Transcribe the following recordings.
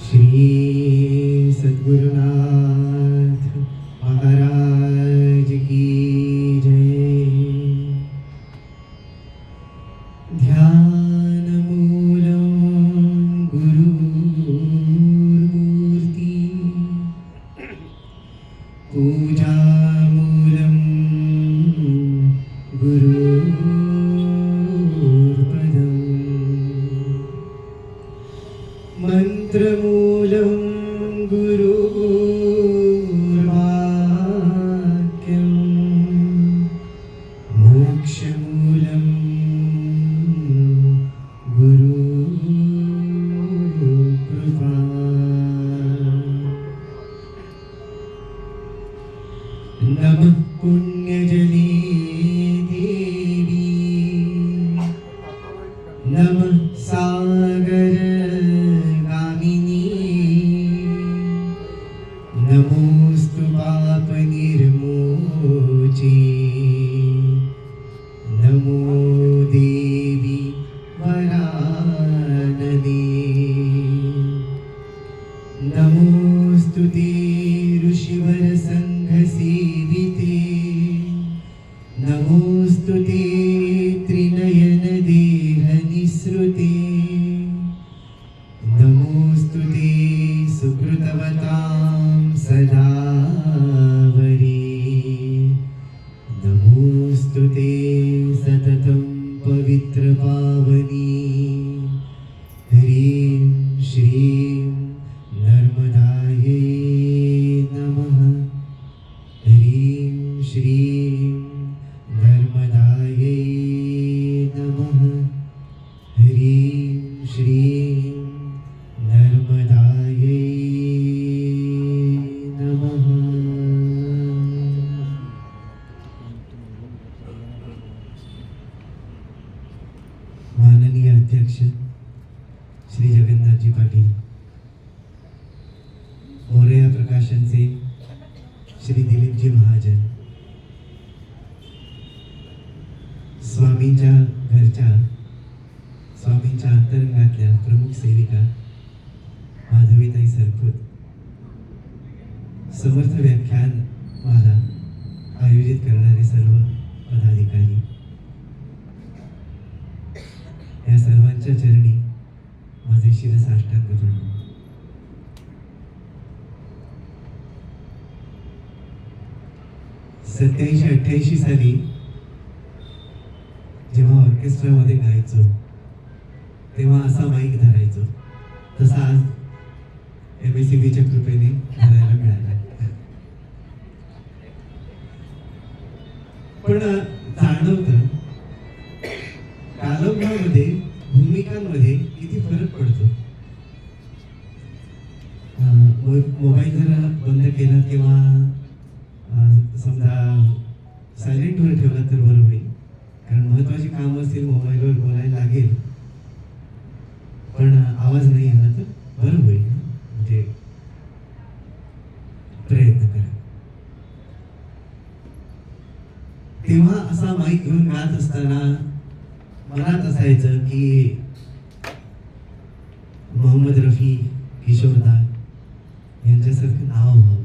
श्री सद्गुरुनाथ महाराज की जय। ध्यानमूलं गुरुर्मूर्ति, पूजामूलं गुरुर्पदम्, मंत्रमूलं गुरुर्वाक्यं, मोक्षमूलं गुरुकृपा। नमः पुण्यजने देवी, नमः सागर नमोस्तु पापनिर्मोचे, नमो देवी वरानने, नमोस्तु ते ऋषिवर संघसेविते, नमोस्तु ते त्रिनयन देहनिसृते, नमोस्तु ते सुकृतवतां सदा वरे, नमोस्तु ते सततं पवित्र पावनी। ह्रीं श्रीं नर्मदायै नमः, ह्रीं श्रीं नर्मदायै नमः, ह्रीं श्रीं नर्मदायै नमः। माननीय अध्यक्ष श्री जगन्नाथजी पाटील, मोरया प्रकाशनचे श्री दिलीपजी महाजन, स्वामींच्या घरच्या स्वामींच्या अंतरंगातल्या प्रमुख सेविका माधवीताई सरपुत, समर्थ व्याख्यान माला आयोजित करणारे सर्व पदाधिकारी, या सर्वांच्या चरणी माझे शिरसाष्टांग प्रणाम। 87-88 साली जेव्हा ऑर्केस्ट्रामध्ये गायचो तेव्हा असा माईक धरायचो, तसा आज MSCBच्या कृपेने धरायला मिळाला। पण जाणवतं कालममध्ये भूमिकांमध्ये किती फरक पडतो। मोबाईल जर बंद केला किंवा समजा सायलेंटवर ठेवला तर बरं होईल, कारण महत्वाची काम असतील मोबाईलवर बोलायला लागेल, पण आवाज नाही आला तर बरं होईल, म्हणजे प्रयत्न करा। तेव्हा असा माईक घेऊन गात असताना मनात असायचं की मोहम्मद रफी, किशोरदा यांच्यासारखं नाव व्हावं,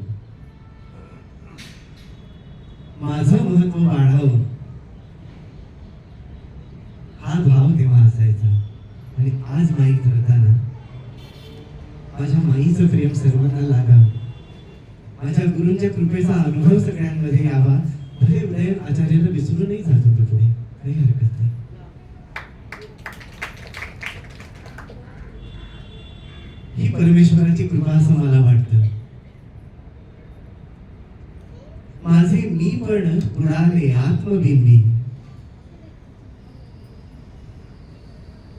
माझं महत्व वाढावं, हा भाव तेव्हा असायचा। आणि आज माईक धरताना माझ्या माईचं प्रेम सर्वांना लागावं, माझ्या गुरूंच्या कृपेचा अनुभव सगळ्यांमध्ये यावा, भले उदयन आचार्याला विसरूनही जात होतो पुढे, काही हरकत नाही। ही परमेश्वराची कृपा असं मला वाटतं। माझे मी पण बुडाले आत्मबिंबी,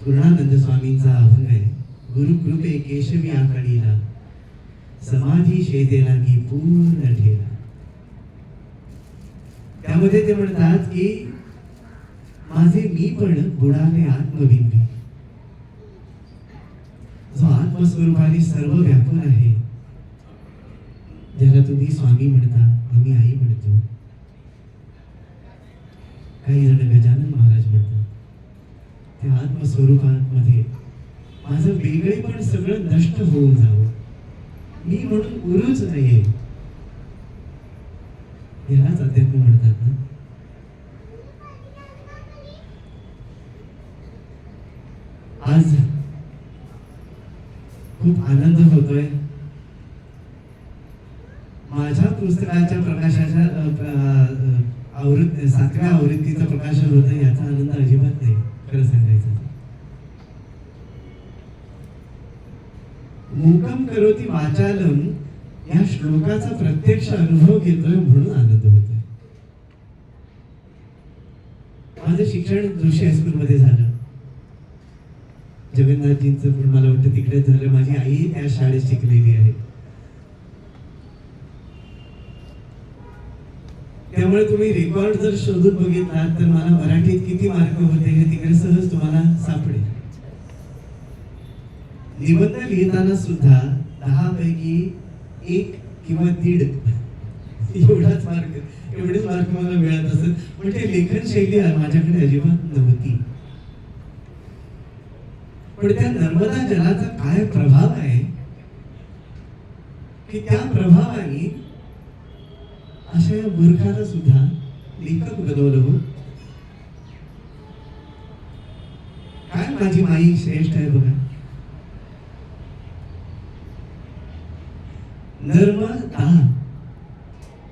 पूर्णानंद स्वामींचा अभंग आहे, गुरुकृपे केशवी आकडीला, समाधी शेतेला की पूर्ण ठेला। त्यामध्ये ते म्हणतात की माझे मी पण बुडाले आत्मबिंबी, जो आत्मस्वरूपाने सर्व व्यापून आहे, ज्याला तुम्ही स्वामी म्हणता, आम्ही आई म्हणतो, काही जण गजानन महाराज म्हणतात, त्या आत्मस्वरूपामध्ये माझं वेगळेपण सगळं नष्ट होऊन जावं, मी म्हणून उरूच नाहीये. ह्यालाच अध्यात्म म्हणतात ना. आज खूप आनंद होतोय. माझ्या पुस्तकाच्या प्रकाशाच्या 7व्या आवृत्तीचं प्रकाशन होतं, याचा आनंद अजिबात नाही खरं सांगायचं. मूकं करोति वाचालम या श्लोकाचा प्रत्यक्ष अनुभव घेतोय म्हणून आनंद होतोय. माझं शिक्षण जोशी हायस्कूल मध्ये झालं. जगन्नाथजींचं पण मला वाटतं तिकडेच झालं. माझी आई त्या शाळेत शिकलेली आहे. त्यामुळे तुम्ही रेकॉर्ड जर शोधून बघितलात तर मला मराठीत किती मार्क होते हे तिकडे सहज तुम्हाला सापडेल. निबंध लिहिताना सुद्धा 10 पैकी 1 किंवा 1.5 एवढेच मार्क मला मिळत असत. म्हणजे लेखन शैली माझ्याकडे अजिबात नव्हती. पण त्या नर्मदा जलाचा काय प्रभाव आहे की त्या प्रभावाने अशा या मूर्खाला सुद्धा लेखक बनवलं हो. काय माझी माई श्रेष्ठ आहे बघा. नर्मदा,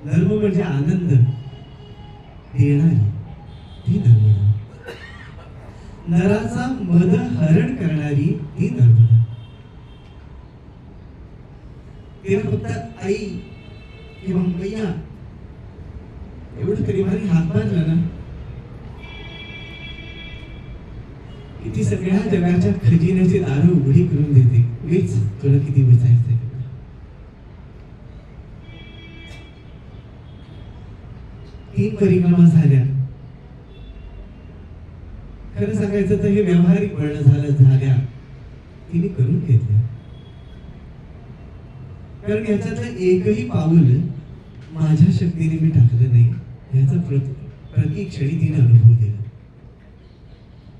नर्म म्हणजे आनंद देणारी ती नर्मदा. नराचा मद हरण करणारी ती नर्मदा. तिला फक्त आई किंवा मैया एवढं गरिबांनी हातभार झाला की ती सगळ्या जगाच्या खजिन्याची दारं उघडी करून देते. वेच तुला किती बचायचंय. 3 परिक्रमा झाल्या. खरं सांगायचं तर हे व्यावहारिक वळण झाल्या तिने करून घेतल्या. कारण याच्यातलं एकही पाऊल माझ्या शक्तीने मी टाकलं नाही याचा प्रति क्षणी तिने अनुभव दिला.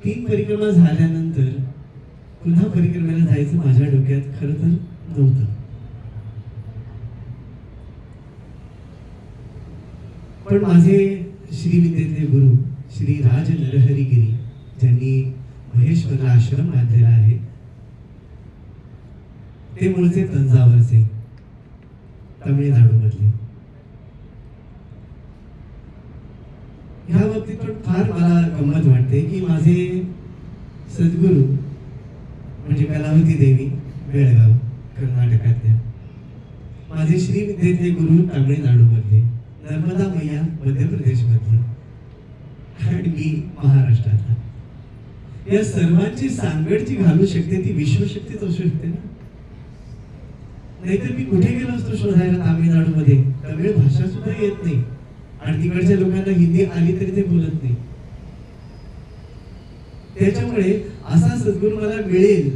3 परिक्रमा झाल्यानंतर पुन्हा परिक्रमेला जायचं माझ्या डोक्यात खरं तर नव्हतं. पण माझे श्रीविद्येतले गुरु श्री राज नरहरिगिरी ज्यांनी महेश्वरला आश्रम बांधलेला आहे ते मूळचे तंजावरचे, तामिळनाडू मधले. ह्या बाबतीत पण फार मला गंमत वाटते की माझे सद्गुरू म्हणजे कलावती देवी बेळगाव कर्नाटकातल्या, माझे श्रीविद्येतले गुरु तामिळनाडू मधले, नर्मदा मैया मध्य प्रदेश मधली आणि मी महाराष्ट्रातला. या सर्वांची सांगड जी घालू शकते ती विश्वशक्तीच असू शकते ना. नाहीतर मी कुठे गेलो असतो शोधायला. तामिळनाडू मध्ये तमिळ भाषा सुद्धा येत नाही आणि तिकडच्या लोकांना हिंदी आली तरी ते बोलत नाही. त्याच्यामुळे असा सद्गुरू मला मिळेल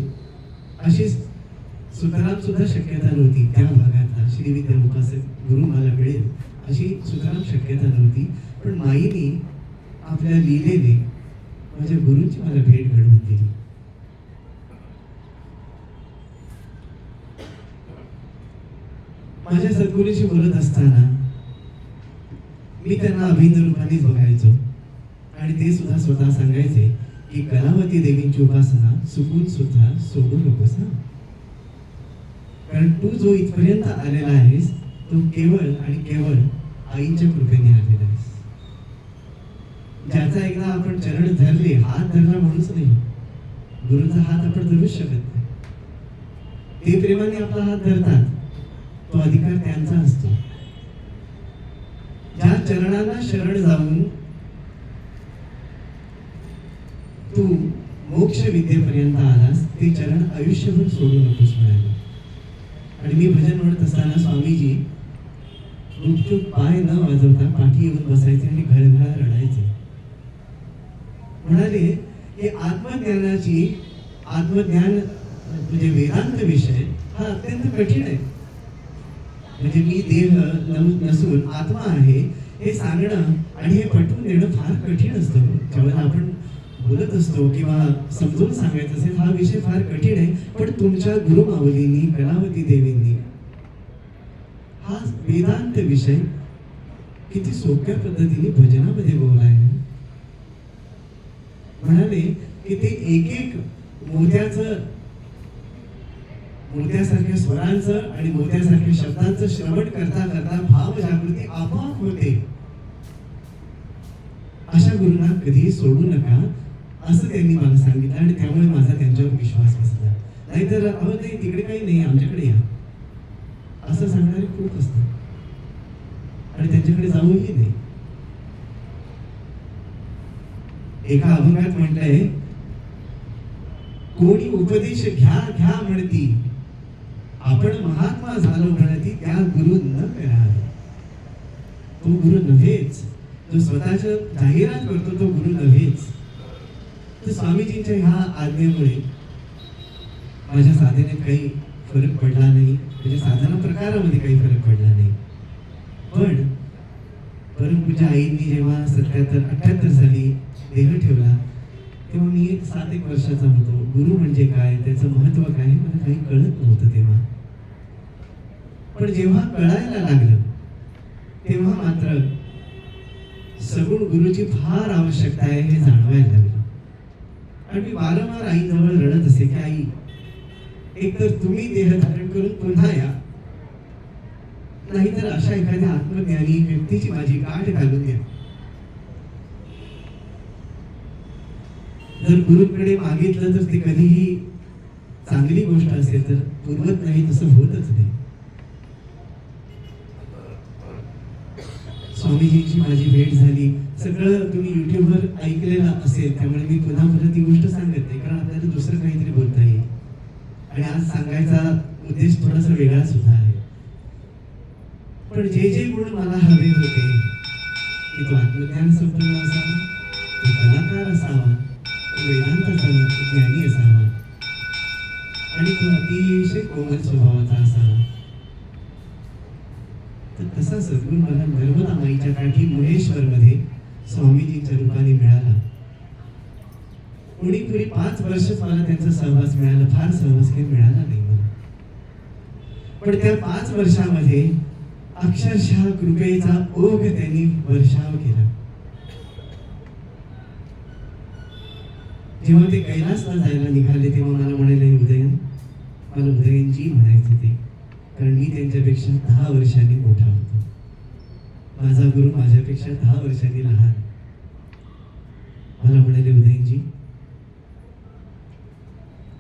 अशी सुतराम सुद्धा शक्यता नव्हती. त्या भागातला श्रीविद्या उपासक गुरु मला मिळेल अशी सुतराम शक्यता नव्हती. पण माईने आपल्या लीलेने माझ्या गुरुंची मला भेट घडवून दिली. माझ्या सद्गुरूशी बोलत असताना मी त्यांना अभिन्न रूपानेच बघायचो आणि ते सुद्धा स्वतः सांगायचे की कलावती देवींची उपासना चुकून सुद्धा सोडू नकोस ना. कारण तू जो इथपर्यंत आलेला आहेस तो केवळ आणि केवळ आईच्या कृपेने आलेला आहेस. ज्याचा एकदा आपण चरण धरले, हात धरला म्हणूनच नाही, गुरुचा हात आपण धरूच शकत नाही. ते प्रेमाने आपला हात धरतात, तो अधिकार त्यांचा असतो. ज्या चरणांना शरण जाऊन तू मोक्ष विद्येपर्यंत आलास ते चरण आयुष्यभर सोडू नकोस म्हणाले. आणि मी भजन म्हणत असताना स्वामीजी गुपचूप पाय न वाजवता पाठी येऊन बसायचे आणि घळघळा रडायचे. म्हणाले की आत्मज्ञान म्हणजे वेदांत विषय हा अत्यंत कठीण आहे. म्हणजे मी देह नसून आत्मा आहे हे सांगणं आणि हे पटवून देणं फार कठीण असतं. जेव्हा आपण बोलत असतो किंवा समजून सांगायचं असेल हा विषय फार कठीण आहे. पण तुमच्या गुरुमाऊलींनी कलावती देवींनी हा वेदांत विषय किती सोप्या पद्धतीने भजनामध्ये बोलाय. म्हणाले की ते एक एक मोत्यासारख्या स्वरांचं आणि मोत्यासारख्या शब्दांचं श्रवण करता करता भाव जागृती आपोआप होते. अशा गुरूंना कधीही सोडू नका असं त्यांनी मला सांगितलं आणि त्यामुळे माझा त्यांच्यावर विश्वास बसला. नाहीतर अहो ते तिकडे काही नाही, आमच्याकडे या असं सांगणारे खूप असतात आणि त्यांच्याकडे जाऊही नाही. एका अभंगात म्हटलंय, कोणी उपदेश घ्या घ्या म्हणती, आपण महात्मा झालो म्हणती, त्या गुरु न करा. तो गुरु नव्हेच, जो स्वतःच्या जाहिरात करतो तो गुरु नव्हेच. तर स्वामीजींच्या ह्या आज्ञेमुळे माझ्या साधनेत काही फरक पडला नाही, म्हणजे साधना प्रकारामध्ये काही फरक पडला नाही. पण परमपूज्य आईंनी जेव्हा 77-78 साली देह ठेवला तेव्हा मी 7-1 वर्षाचा होतो. गुरु म्हणजे काय, त्याचं महत्व काय मला काही कळत नव्हतं तेव्हा. पण जेव्हा कळायला लागलं तेव्हा मात्र सगुण गुरुची फार आवश्यकता आहे हे जाणवायला लागलं. आणि मी वारंवार आईजवळ रडत असे की आई, एकतर तुम्ही देह धारण करून पुन्हा या, नाहीतर अशा एखाद्या आत्मज्ञानी व्यक्तीची माझी गाठ घालून द्या. जर गुरुकडे मागितलं तर ते कधीही चांगली गोष्ट असेल तर पूर्वत नाही, तसं होतच नाही. स्वामीजींची माझी भेट झाली, सगळं तुम्ही युट्यूबवर ऐकलेलं असेल, त्यामुळे मी पुन्हा ती गोष्ट सांगत नाही, कारण आपल्याला दुसरं काहीतरी बोलता येईल. आणि आज सांगायचा उद्देश थोडासा वेगळा सुद्धा आहे. पण जे जे गुण मला हवे होते की तो आत्मज्ञान संपन्न असावा, तो कलाकार असावा, तो वेदांताचा ज्ञानी असावा आणि तो अतिशय कोमल स्वभावाचा असावा, तर तसा सद्गुण मला नर्मदा माईच्या काठी मुळेश्वर मध्ये स्वामीजींच्या रूपाने मिळाला. पुरी 5 वर्ष मला त्यांचा सहवास मिळाला, फार सहवास काही मिळाला नाही मला. पण त्या 5 वर्षामध्ये अक्षरशः कृपेचा ओघ त्यांनी वर्षाव केला. जेव्हा ते कैलासला जायला निघाले तेव्हा मला म्हणाले, उदयन, मला उदयनजी म्हणायचे ते, कारण मी त्यांच्यापेक्षा 10 वर्षांनी मोठा होतो. माझा गुरु माझ्यापेक्षा 10 वर्षांनी लहान. मला म्हणाले, उदयनजी,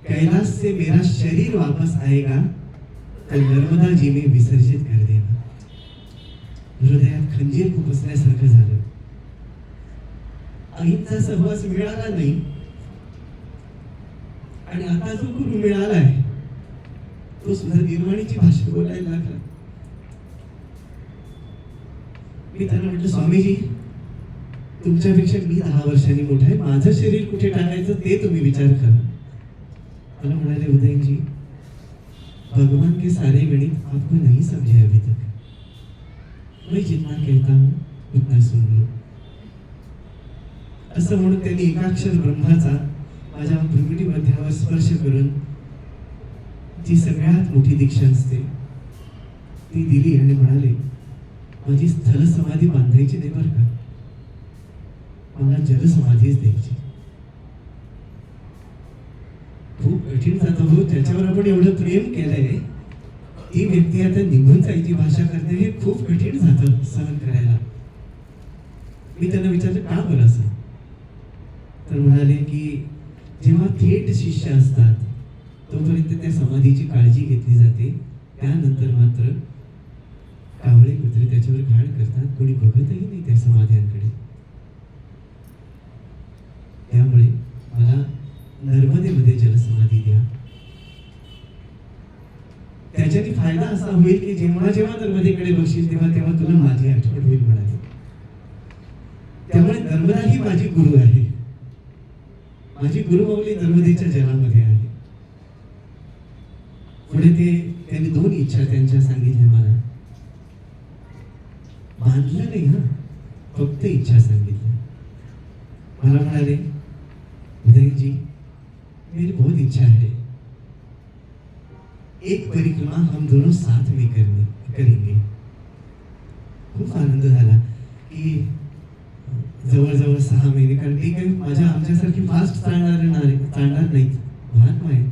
कैलाश से मेरा शरीर वापस आएगा तो नर्मदा जी में विसर्जित कर देना. हृदयात खंजीर खुपसल्यासारखं झालं. आईचा सहवास मिळाला नाही आणि आता जो गुरु मिळालाय तो सुद्धा निर्वाणीची भाषा बोलायला लागला. मी त्यांना म्हटलं, स्वामीजी, तुमच्यापेक्षा मी 10 वर्षांनी मोठा आहे, माझं शरीर कुठे टाकायचं ते तुम्ही विचार करा. मला म्हणाले, उदयन जी, भगवान के सारे गणित आपको नहीं समझे अभी तक. मैं जितना कहता हूँ उतना सुन लो. असं म्हणून त्यांनी एकाक्षर ब्रह्माचा माझ्या भ्रुकुटी मध्यावर स्पर्श करून जी सगळ्यात मोठी दीक्षा असते ती दिली आणि म्हणाले, माझी स्थल समाधी बांधायची नाही बरं का, मला जलसमाधीच द्यायची. खूप कठीण जातं हो, ज्याच्यावर आपण एवढं प्रेम केलंय ती व्यक्ती आता निघून जायची भाषा करते, हे खूप कठीण जातं सहन करायला. मी त्यांना विचारलं, का बरं असं? तर म्हणाले की जेव्हा थेट शिष्य असतात तोपर्यंत त्या समाधीची काळजी घेतली जाते, त्यानंतर मात्र कावळे कुत्रे त्याच्यावर घाण करतात, कोणी बघतही नाही त्या समाध्यांकडे. त्यामुळे मला नर्मदेमध्ये जलसमाधी द्या. त्याच्याने फायदा असा होईल की जेव्हा जेव्हा नर्मदेकडे बघशील तेव्हा तेव्हा तुला माझी आठवण होईल म्हणाले. त्यामुळे नर्मदा ही माझी गुरु आहे, माझी गुरुमाऊली नर्मदेच्या जलामध्ये आहे. पुढे त्यांनी 2 इच्छा त्यांच्या सांगितल्या मला. बांधलं नाही हा, फक्त इच्छा सांगितल्या. मला म्हणाले, उदय जी, मेरी बहुत इच्छा है, एक परिक्रमा हम दोनों साथ में करेंगे. जवळजवळ 6 महिने, कारण ते काही आमच्यासारखी फास्ट चालणार नाहीत, महात्मा आहेत.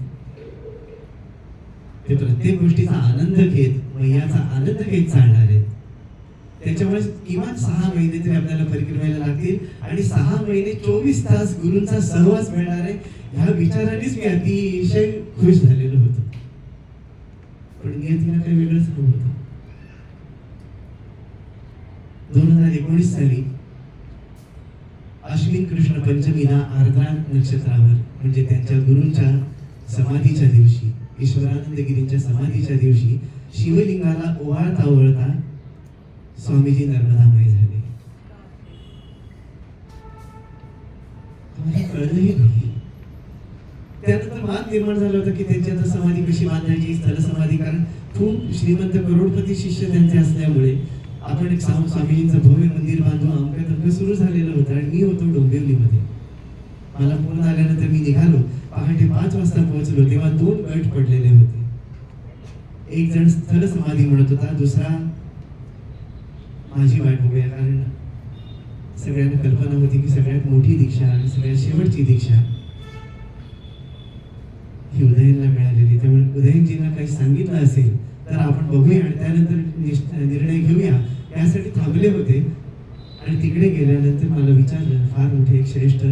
ते प्रत्येक गोष्टीचा आनंद घेत, मैयाचा आनंद घेत चालणार आहेत. त्याच्यामुळे किमान 6 महिने तरी आपल्याला परिक्रमेला लागतील आणि 6 महिने 24 तास गुरूंचा सहवास मिळणार आहे. ह्या विचारानेच मी अतिशय खुश झालेलो होतो. पण नियतीला काही वेगळंच नव्हतं. 2019 साली अश्विन कृष्ण पंचमीला आर्द्रा नक्षत्रावर, म्हणजे त्यांच्या गुरूंच्या समाधीच्या दिवशी, ईश्वरानंद गिरींच्या समाधीच्या दिवशी, शिवलिंगाला ओवाळता ओवाळता स्वामीजी नर्मदामय झाले. आम्हाला कळलंही नाही. त्यानंतर वाद निर्माण झाला होता की त्यांची आता समाधी कशी बांधायची, स्थल समाधी, कारण खूप श्रीमंत करोडपती शिष्य त्यांचे असल्यामुळे आपण एक स्वामीजींचं भव्य मंदिर बांधू, अमकं तमकं सुरू झालेलं होतं. आणि मी होतो डोंबिवलीमध्ये. मला फोन आल्यानंतर मी निघालो. पहाटे 5 वाजता पोहोचलो तेव्हा 2 गट पडलेले होते. एक जण स्थल समाधी म्हणत होता, दुसरा माझी वाट बघूया, कारण सगळ्यांना कल्पना होती की सगळ्यात मोठी दीक्षा आणि सगळ्यात शेवटची दीक्षा ही उदयनला मिळालेली. त्यामुळे उदयनजींना काही सांगितलं असेल तर आपण बघूया आणि त्यानंतर निर्णय घेऊया, यासाठी थांबले होते. आणि तिकडे गेल्यानंतर मला विचारलं, फार मोठे एक श्रेष्ठ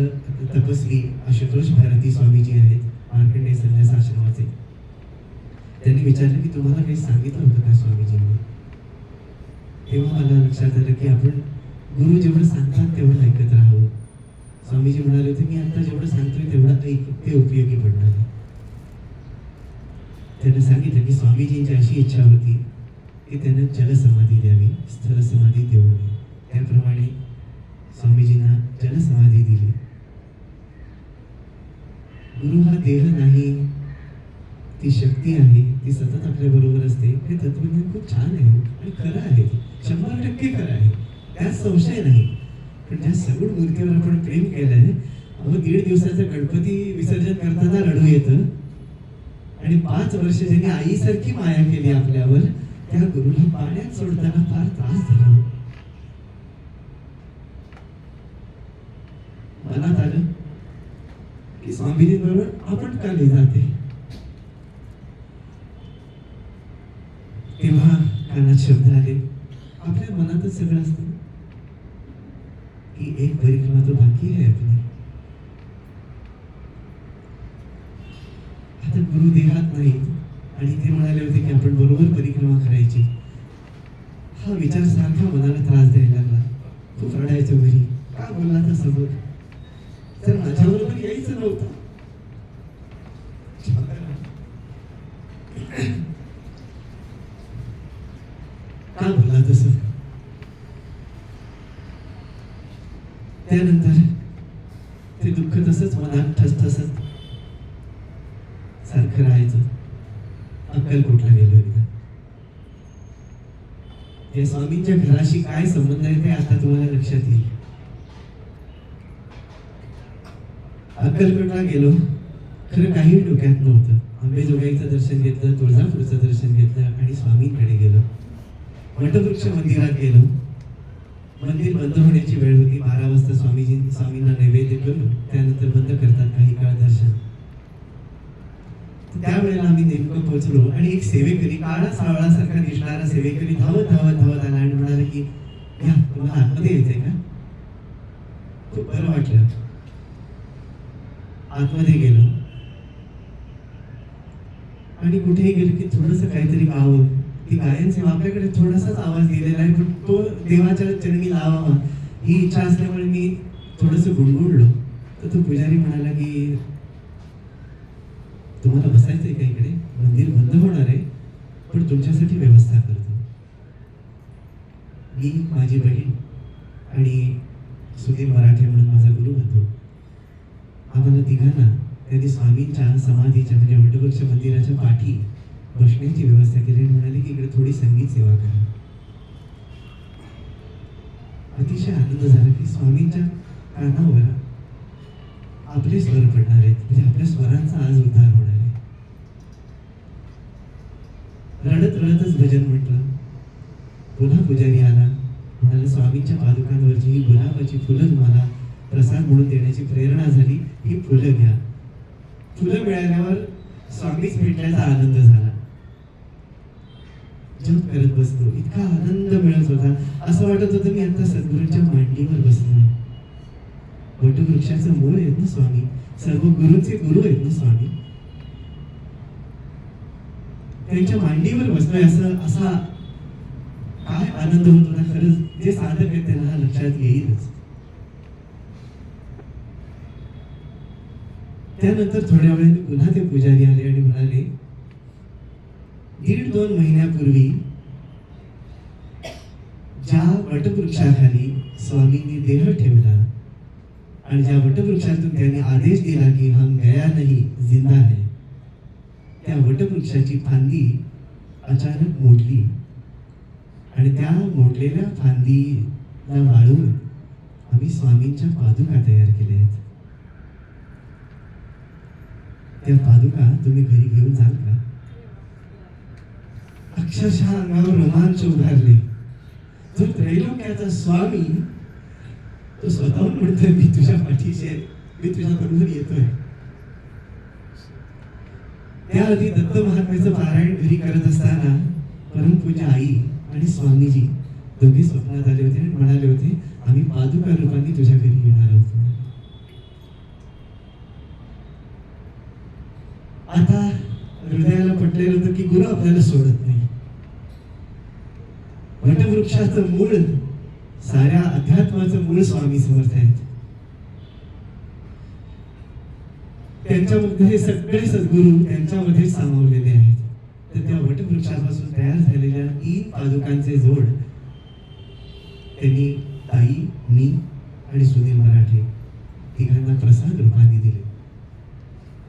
तपस्वी आशुतोष भारती स्वामीजी आहेत, मार्कंडेय संन्यास आश्रमाचे. त्यांनी विचारलं की तुम्हाला काही सांगितलं होतं का स्वामीजींनी? तेव्हा मला लक्षात आलं की आपण गुरु जेवढं सांगतात तेवढं ऐकत राहावं. स्वामीजी म्हणाले होते, मी आता जेवढं सांगतोय तेवढं ऐक, ते उपयोगी पडणार आहे. त्यांनी सांगितलं की स्वामीजींची अशी इच्छा होती की त्यांना जलसमाधी द्यावी, स्थल समाधी देऊ नये. त्याप्रमाणे स्वामीजींना जलसमाधी दिली. गुरु हा देह नाही, ती शक्ती आहे, ती सतत आपल्या बरोबर असते. हे तत्वज्ञान खूप छान आहे आणि खरं आहे, 100% खरं आहे, त्यात संशय नाही. पण ज्या सगुण मूर्तीवर आपण प्रेम केलंय, 1.5 दिवसाचं गणपती विसर्जन करताना रडू येतं. आणि 5 वर्ष ज्यांनी आईसारखी माया केली आपल्यावर, त्या गुरुला पाण्यात सोडताना फार त्रास झाला. मनात आलं की स्वामीजींबरोबर आपण का नाही जाते. तेव्हा कानात शब्द आले, आपल्या मनातच सगळं असतं की एक परिक्रमा तो बाकी आहे आपली. आता गुरु देहात नाही आणि ते म्हणाले होते की आपण बरोबर परिक्रमा करायची. हा विचार सारखा मनाला त्रास द्यायला लागला. खूप रडायचं घरी, का बोलला तर समोर, तर माझ्याबरोबर यायचं नव्हतं. का बोलला तसं. त्यानंतर ते दुःख तसंच मनात ठसठसत सारखं राहायचं. अक्कलकोटला गेलो एकदा. या स्वामींच्या घराशी काय संबंध आहे ते आता तुम्हाला लक्षात येईल. अक्कलकोटला गेलो, खरं काही डोक्यात नव्हतं. अंबेजोगाईचं दर्शन घेतलं, तुळजापूरचं दर्शन घेतलं आणि स्वामींकडे गेलो. वटवृक्ष मंदिरात गेलो. मंदिर बंद होण्याची वेळ होती. 12 वाजता स्वामींना नैवेद्य केलं, त्यानंतर बंद करतात काही काळ दर्शन. त्यावेळेला आम्ही नेमकं पोहोचलो आणि एक सेवेकरी, काळा सावळासारखा दिसणारा सेवेकरी धावत धावत धावत आला आणि म्हणाला की या तुम्हाला आतमध्ये यायचंय का. खूप बरं वाटलं. आतमध्ये गेलो आणि कुठेही गेलो की थोडंसं काहीतरी गावं. ती गायांचे आपल्याकडे थोडासाच आवाज गेलेला आहे, पण तो देवाच्या चरणी लावावा ही इच्छा असल्यामुळे मी थोडंसं गुणगुणलो. तर तो पुजारी म्हणाला की तुम्हाला बसायचंय का इकडे, मंदिर बंद होणार आहे पण तुमच्यासाठी व्यवस्था करतो. मी, माझी बहीण आणि सुधीर मराठे म्हणून माझा गुरु होतो, आम्हाला तिघांना त्यांनी स्वामींच्या समाधीच्या म्हणजे वटवृक्ष मंदिराच्या पाठी बसण्याची व्यवस्था केली आणि म्हणाले की इकडे थोडी संगीत सेवा करा. अतिशय आनंद झाला की स्वामींच्या कानावर आपले स्वर पडणार आहेत, म्हणजे आपल्या स्वरांचा आज उद्धार होणार आहे. रडत रडतच भजन म्हटलं. पुन्हा पुजारी आला, म्हणाला स्वामींच्या पादुकांवरची ही गुलाबाची फुलं तुम्हाला प्रसाद म्हणून देण्याची प्रेरणा झाली. ही फुलं घ्या. फुलं मिळाल्यावर स्वामीच भेटल्याचा आनंद झाला. जप करत बसलो. इतका आनंद मिळत होता, असं वाटत होतं मी आता सद्गुरूंच्या मांडीवर बसलोय. वटवृक्षाचं मूळ आहेत ना स्वामी, सर्व गुरूंचे गुरु आहेत ना स्वामी. त्यांच्या मांडीवर बसलोय असा काय आनंद होत होता. खरंच जे साधक आहेत त्यांना हा लक्षात येईलच. त्यानंतर थोड्या वेळाने पुन्हा ते पुजारी आले आणि म्हणाले, 1.5-2 महिन्यापूर्वी ज्या वटवृक्षाखाली स्वामींनी देह ठेवला आणि ज्या वटवृक्षातून त्यांनी आदेश दिला की हम गया नहीं जिंदा है, त्या वटवृक्षाची फांदी अचानक मोडली आणि त्या मोडलेल्या फांदीला वाळून आम्ही स्वामींच्या पादुका तयार केल्या आहेत. त्या पादुका तुम्ही घरी घेऊन जाल का? अक्षरशः अंगावर रोमांच उभारले. जो त्रैलोक्याचा स्वामी तो स्वतःहून म्हणतोय, मी तुझ्या पाठीशी आहे, मी तुझ्या बरोबर येतोय. त्याआधी दत्त महात्म्याचं पारायण घरी करत असताना परमपूज्य आई आणि स्वामीजी दोघे स्वप्नात आले होते आणि म्हणाले होते, आम्ही पादुका रूपाने तुझ्या घरी येणार आहोत. आता हृदयाला पटलेलं होतं की गुरु आपल्याला सोडत नाही. वटवृक्षाचं मूळ, साऱ्या अध्यात्माचं मूळ स्वामी समर्थ आहेत. त्यांच्यामध्ये सगळे सद्गुरू त्यांच्यामध्ये सामावलेले आहेत. तर त्या वटवृक्षापासून तयार झालेल्या 3 पादुकांचे जोड त्यांनी ताई, मी आणि सुनील मराठे तिघांना प्रसाद रूपाने दिले.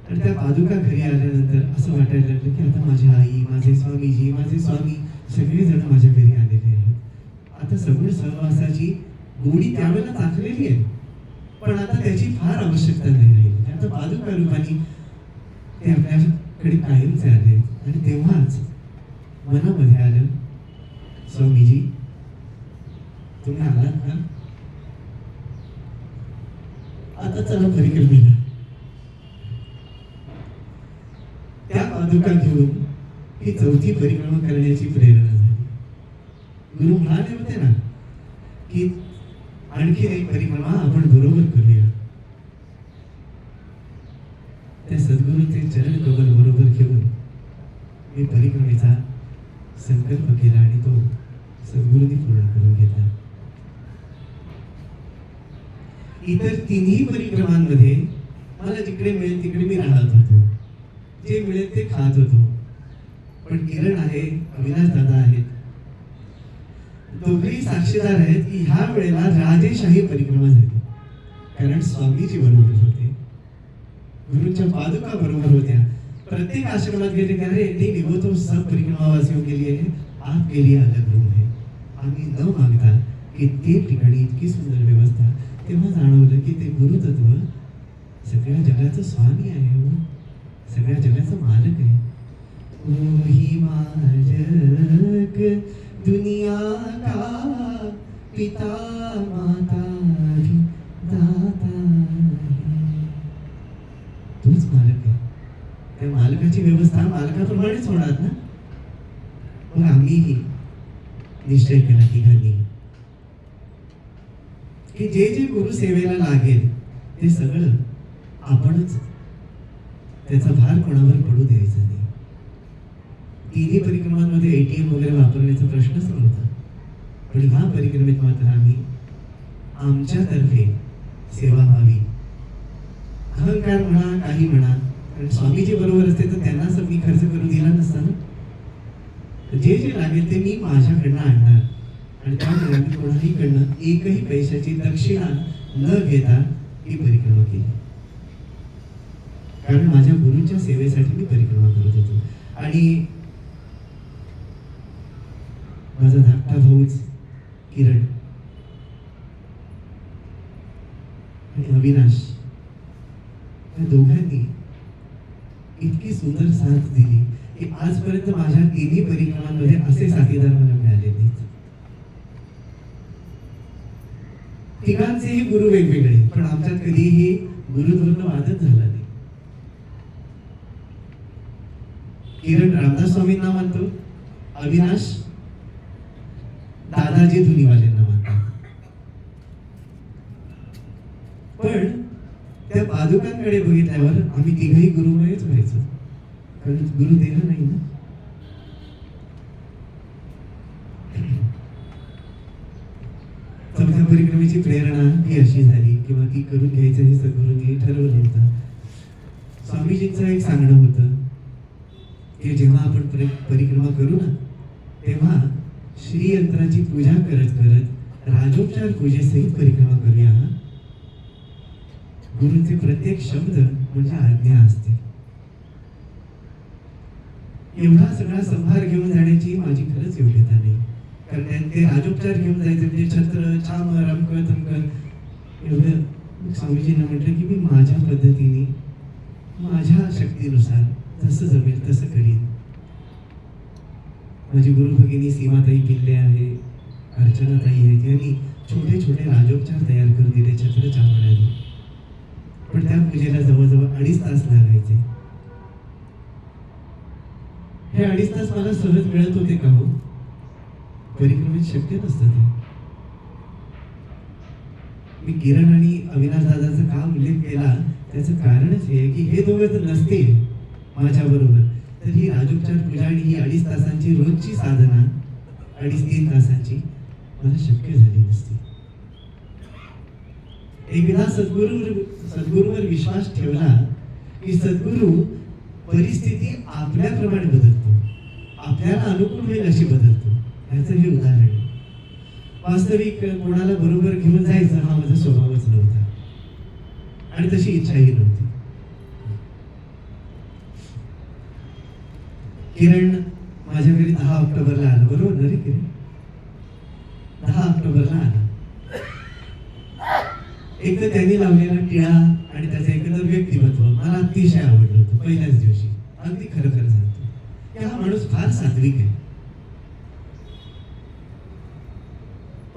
आणि त्या पादुका घरी आल्यानंतर असं वाटायला लागलं की आता माझी आई, माझे स्वामीजी, माझे स्वामी सगळेजण माझ्या घरी आलेले आहेत. आता सगुण सहवासाची गोडी त्यावेळेला चाखलेली आहे, पण आता त्याची फार आवश्यकता नाही राहिली. आता पादुका रूपाने ते आपल्याकडे कायमचे आले. आणि तेव्हाच मनामध्ये आलं, स्वामीजी तुम्ही आलात का? आता चला परिक्रमेला. त्या पादुका घेऊन ही 4थी परिक्रमा करण्याची प्रेरणा झाली. गुरु म्हणाले होते ना की आणखी एक परिक्रमा आपण बरोबर करूया. त्या सद्गुरूंचे चरण कमल बरोबर घेऊन मी परिक्रमेचा संकल्प केला आणि तो सद्गुरूंनी पूर्ण करून घेतला. इतर 3ही परिक्रमांमध्ये मला जिकडे मिळेल तिकडे मी राहत होतो, जे मिळेल ते खात होतो. पण किरण आहे, अविनाश दादा आहेत, दोघेही साक्षीदार आहेत की ह्या वेळेला राजेशाही परिक्रमा झाली. कारण स्वामीजी बरोबर होते, गुरुच्या पादुका बरोबर होत्या. प्रत्येक आश्रमात गेले की अरे ठीक है, वो तो सब परिक्रमावासियों के लिए है, आपके लिए अलग रूम है. आम्ही न मागता की ते ठिकाणी इतकी सुंदर व्यवस्था. तेव्हा जाणवलं की ते गुरुतत्व सगळ्या जगाचं स्वामी आहे, हो सगळ्या जगाचा मालक आहे. ओही मालक दुनिया का पिता माता दाता, तूच मालक आहे. त्या मालकाची व्यवस्था मालकाप्रमाणेच होणार ना. मग आम्हीही निश्चय केला तिघांनी की जे जे गुरु सेवेला लागेल ते सगळं आपणच, त्याचा भार कोणावर पडू द्यायचा नाही. 3ही परिक्रमांमध्ये ATM वगैरे वापरण्याचा प्रश्नच नव्हता. पण ह्या परिक्रमेत मात्र आम्ही आमच्यातर्फे सेवा व्हावी. अहंकार म्हणा काही म्हणा, कारण स्वामीजी बरोबर असते तर त्यांना असं मी खर्च करून दिला नसता ना. जे जे लागेल ते मी माझ्याकडनं आणणार आणि त्यामुळे मी कोणाहीकडनं एकही पैशाची दक्षिणा न घेता ही परिक्रमा केली. कारण माझ्या गुरूंच्या सेवेसाठी मी परिक्रमा करत होतो. आणि माझा धाकटा भाऊच किरण आणि अविनाश, या दोघांनी इतकी सुंदर साथ दिली की आजपर्यंत माझ्या 3ही परिक्रमांमध्ये असे साथीदार मला मिळाले नाहीत. तिघांचेही गुरु वेगवेगळे, पण आमच्यात कधीही गुरुधर्म वादच झाला नाही. किरण रामदास स्वामींना मानतो, अविनाश दादाजी धुनीवालेंना मानतो. पण त्या पादुकांकडे बघितल्यावर आम्ही तिघही गुरुमयच व्हायचो, कारण गुरु देणं नाही ना. चौथ्या परिक्रमेची प्रेरणा ही अशी झाली किंवा ती करून घ्यायचं हे सद्गुरूंनी ठरवलं होतं. स्वामीजींचं एक सांगणं होतं की जेव्हा आपण परिक्रमा करू ना, तेव्हा श्रीयंत्राची पूजा करत करत राजोपचार पूजेसहित परिक्रमा करूया. गुरुचे प्रत्येक शब्द म्हणजे आज्ञा असते. एवढा सगळा संभार घेऊन जाण्याची माझी खरंच योग्यता नाही, कारण ते राजोपचार घेऊन जायचे म्हणजे छत्र छाम रमक तमक एवढं. स्वामीजींना म्हटलं की मी माझ्या पद्धतीने माझ्या शक्तीनुसार जसं जमेल तसं करीन. माझी गुरुभगिनी सीमाताई पिल्ले आहे, अर्चनाताई आहे, यांनी छोटे छोटे राजोपचार तयार करून दिले छत्र चामड्याने. पण त्या पूजेला जवळजवळ 2.5 तास लागायचे. हे 2.5 तास मला सहज मिळत होते का हो? परिक्रमेत शक्य नसतं ते. मी किरण आणि अविनाश दादाचा का उल्लेख केला त्याचं कारणच हे की हे दोघं जर नसतील माझ्या बरोबर तर ही राजोपचार पूजा आणि ही 2.5 तासांची रोजची साधना 2.5-3 तासांची मला शक्य झाली नसती. एकदा सद्गुरूवर विश्वास ठेवला की सद्गुरू परिस्थिती आपल्याप्रमाणे बदलतो, आपल्याला अनुकूल होईल अशी बदलतो. याचं हे उदाहरण आहे. वास्तविक कोणाला बरोबर घेऊन जायचं हा माझा स्वभावच नव्हता आणि तशी इच्छाही नव्हती. किरण माझ्या घरी 10 ऑक्टोबरला आला, बरोबर ना रे किरण? 10 ऑक्टोबरला आला. एक तर त्यांनी लावलेला टिळा आणि त्याचं एकंदर व्यक्तिमत्व मला अतिशय आवडलं होतं. पहिल्याच दिवशी अगदी खरं खरं सांगतो की हा माणूस फार सात्विक आहे.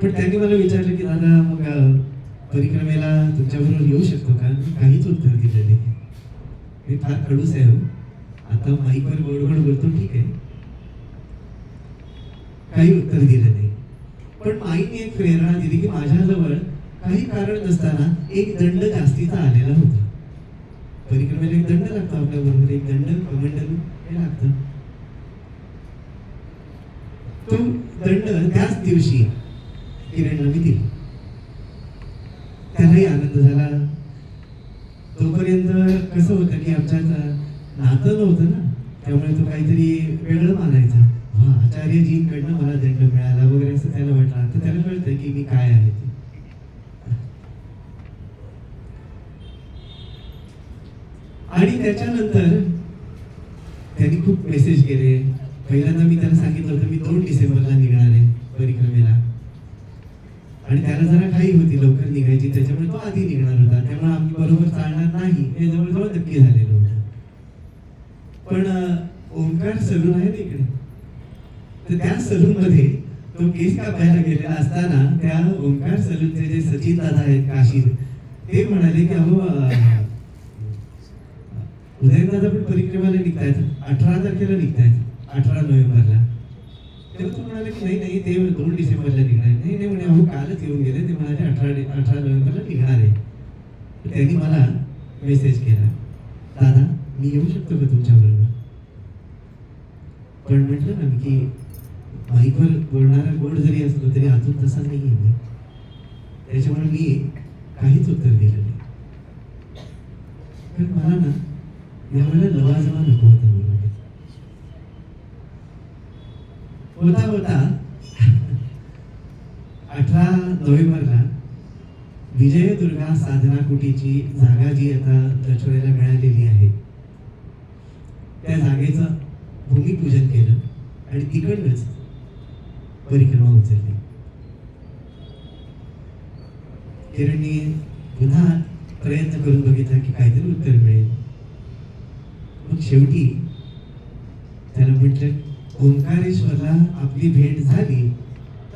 पण त्यांनी मला विचारलं की दादा मग परिक्रमेला तुमच्याबरोबर येऊ शकतो का? मी काहीच उत्तर दिलं नाही. मी फार खडूस आहे हो. आता माईकवर गोडगोड बोलतो ठीक आहे, काही उत्तर दिलं नाही. पण माईने एक प्रेरणा दिली की माझ्याजवळ काही कारण नसताना एक दंड जास्तीचा आलेला होता. परिक्रमेला एक दंड लागतो आपल्या बरोबर, एक दंड कमंडल हे लागतं. तो दंड त्याच दिवशी किरणला मी दिला. त्यालाही आनंद झाला. तोपर्यंत कसं होतं की आमच्यात नातं नव्हतं ना, त्यामुळे तो काहीतरी वेगळं मानायचा. हा आचार्यजींकडनं मला दंड मिळाला वगैरे असं त्याला वाटलं. आता त्याला कळतं की मी काय आहे ते. आणि त्याच्यानंतर त्यांनी खूप मेसेज केले. पहिल्यांदा मी त्याला सांगितलं होतं मी 2 डिसेंबरला निघणार आहे परिक्रमेला, आणि त्याला जरा घाई होती लवकर निघायची, त्याच्यामुळे तो आधी निघणार होता. त्यामुळे आम्ही बरोबर चालणार नाही हे जवळजवळ नक्की झालेलं होतं. पण ओंकार सलून आहे ना इकडे, तर त्या सलून मध्ये तो केस कापायला गेलेला असताना त्या ओंकार सलूनचे जे सचिन दादा आहेत काशीद, ते म्हणाले की अहो उदयनदादा पण परिक्रमाला निघतायत, 18 तारखेला निघतायत, 18 नोव्हेंबरला. तेव्हा तो म्हणाले की नाही नाही ते 2 डिसेंबरला निघणार. नाही नाही म्हणे अहो कालच येऊन गेले, ते म्हणाले 18 नोव्हेंबरला निघणार आहे. त्यांनी मला मेसेज केला, दादा मी येऊ शकतो का तुमच्याबरोबर? पण म्हटलं ना की माईकवर बोलणारा गोड जरी असलो तरी आतून तसा नाही आहे मी, त्याच्यामुळे मी काहीच उत्तर दिलं नाही. पण मला ना यावेळेला लवाजमा नको होता. होता होता 18 नोव्हेंबरला विजयदुर्गा साधना कुटीची जागा जी आता लचवड्याला मिळालेली आहे त्या जागेचं भूमिपूजन केलं आणि तिकडनंच परिक्रमा उचलली. किरणनी पुन्हा प्रयत्न करून बघितला की काहीतरी उत्तर मिळेल. मग शेवटी त्याला म्हटलं ओंकारेश्वरला आपली भेट झाली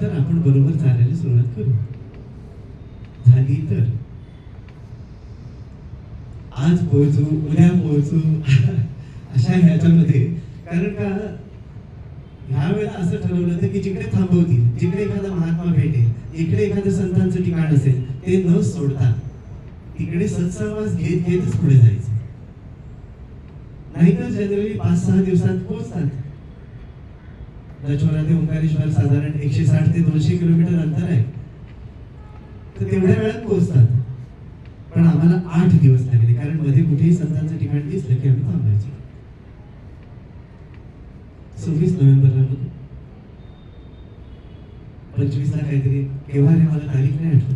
तर आपण बरोबर चालायला सुरुवात करू. झाली तर आज पोहोचू उद्या पोहोचू अशा ह्याच्यामध्ये, कारण का ह्या वेळेला असं ठरवलं होतं की जिकडे थांबवतील, जिकडे एखादा महात्मा भेटेल, इकडे एखादं संतांचं ठिकाण असेल, ते न सोडता तिकडे सत्संवास घेत घेतच पुढे जायचं. नाहीतर जनरली 5-6 दिवसात पोहोचतात. लचोरा ते ओंकारेश्वर साधारण 160 ते 200 किलोमीटर अंतर आहे, तर तेवढ्या वेळात पोहोचतात. पण आम्हाला 8 दिवस लागले, कारण मध्ये कुठेही संतांचं ठिकाण दिसलं की आम्ही थांबायचो. 26 नोव्हेंबरला 25 ला काहीतरी, केव्हा रे मला तारीख नाही आठवत,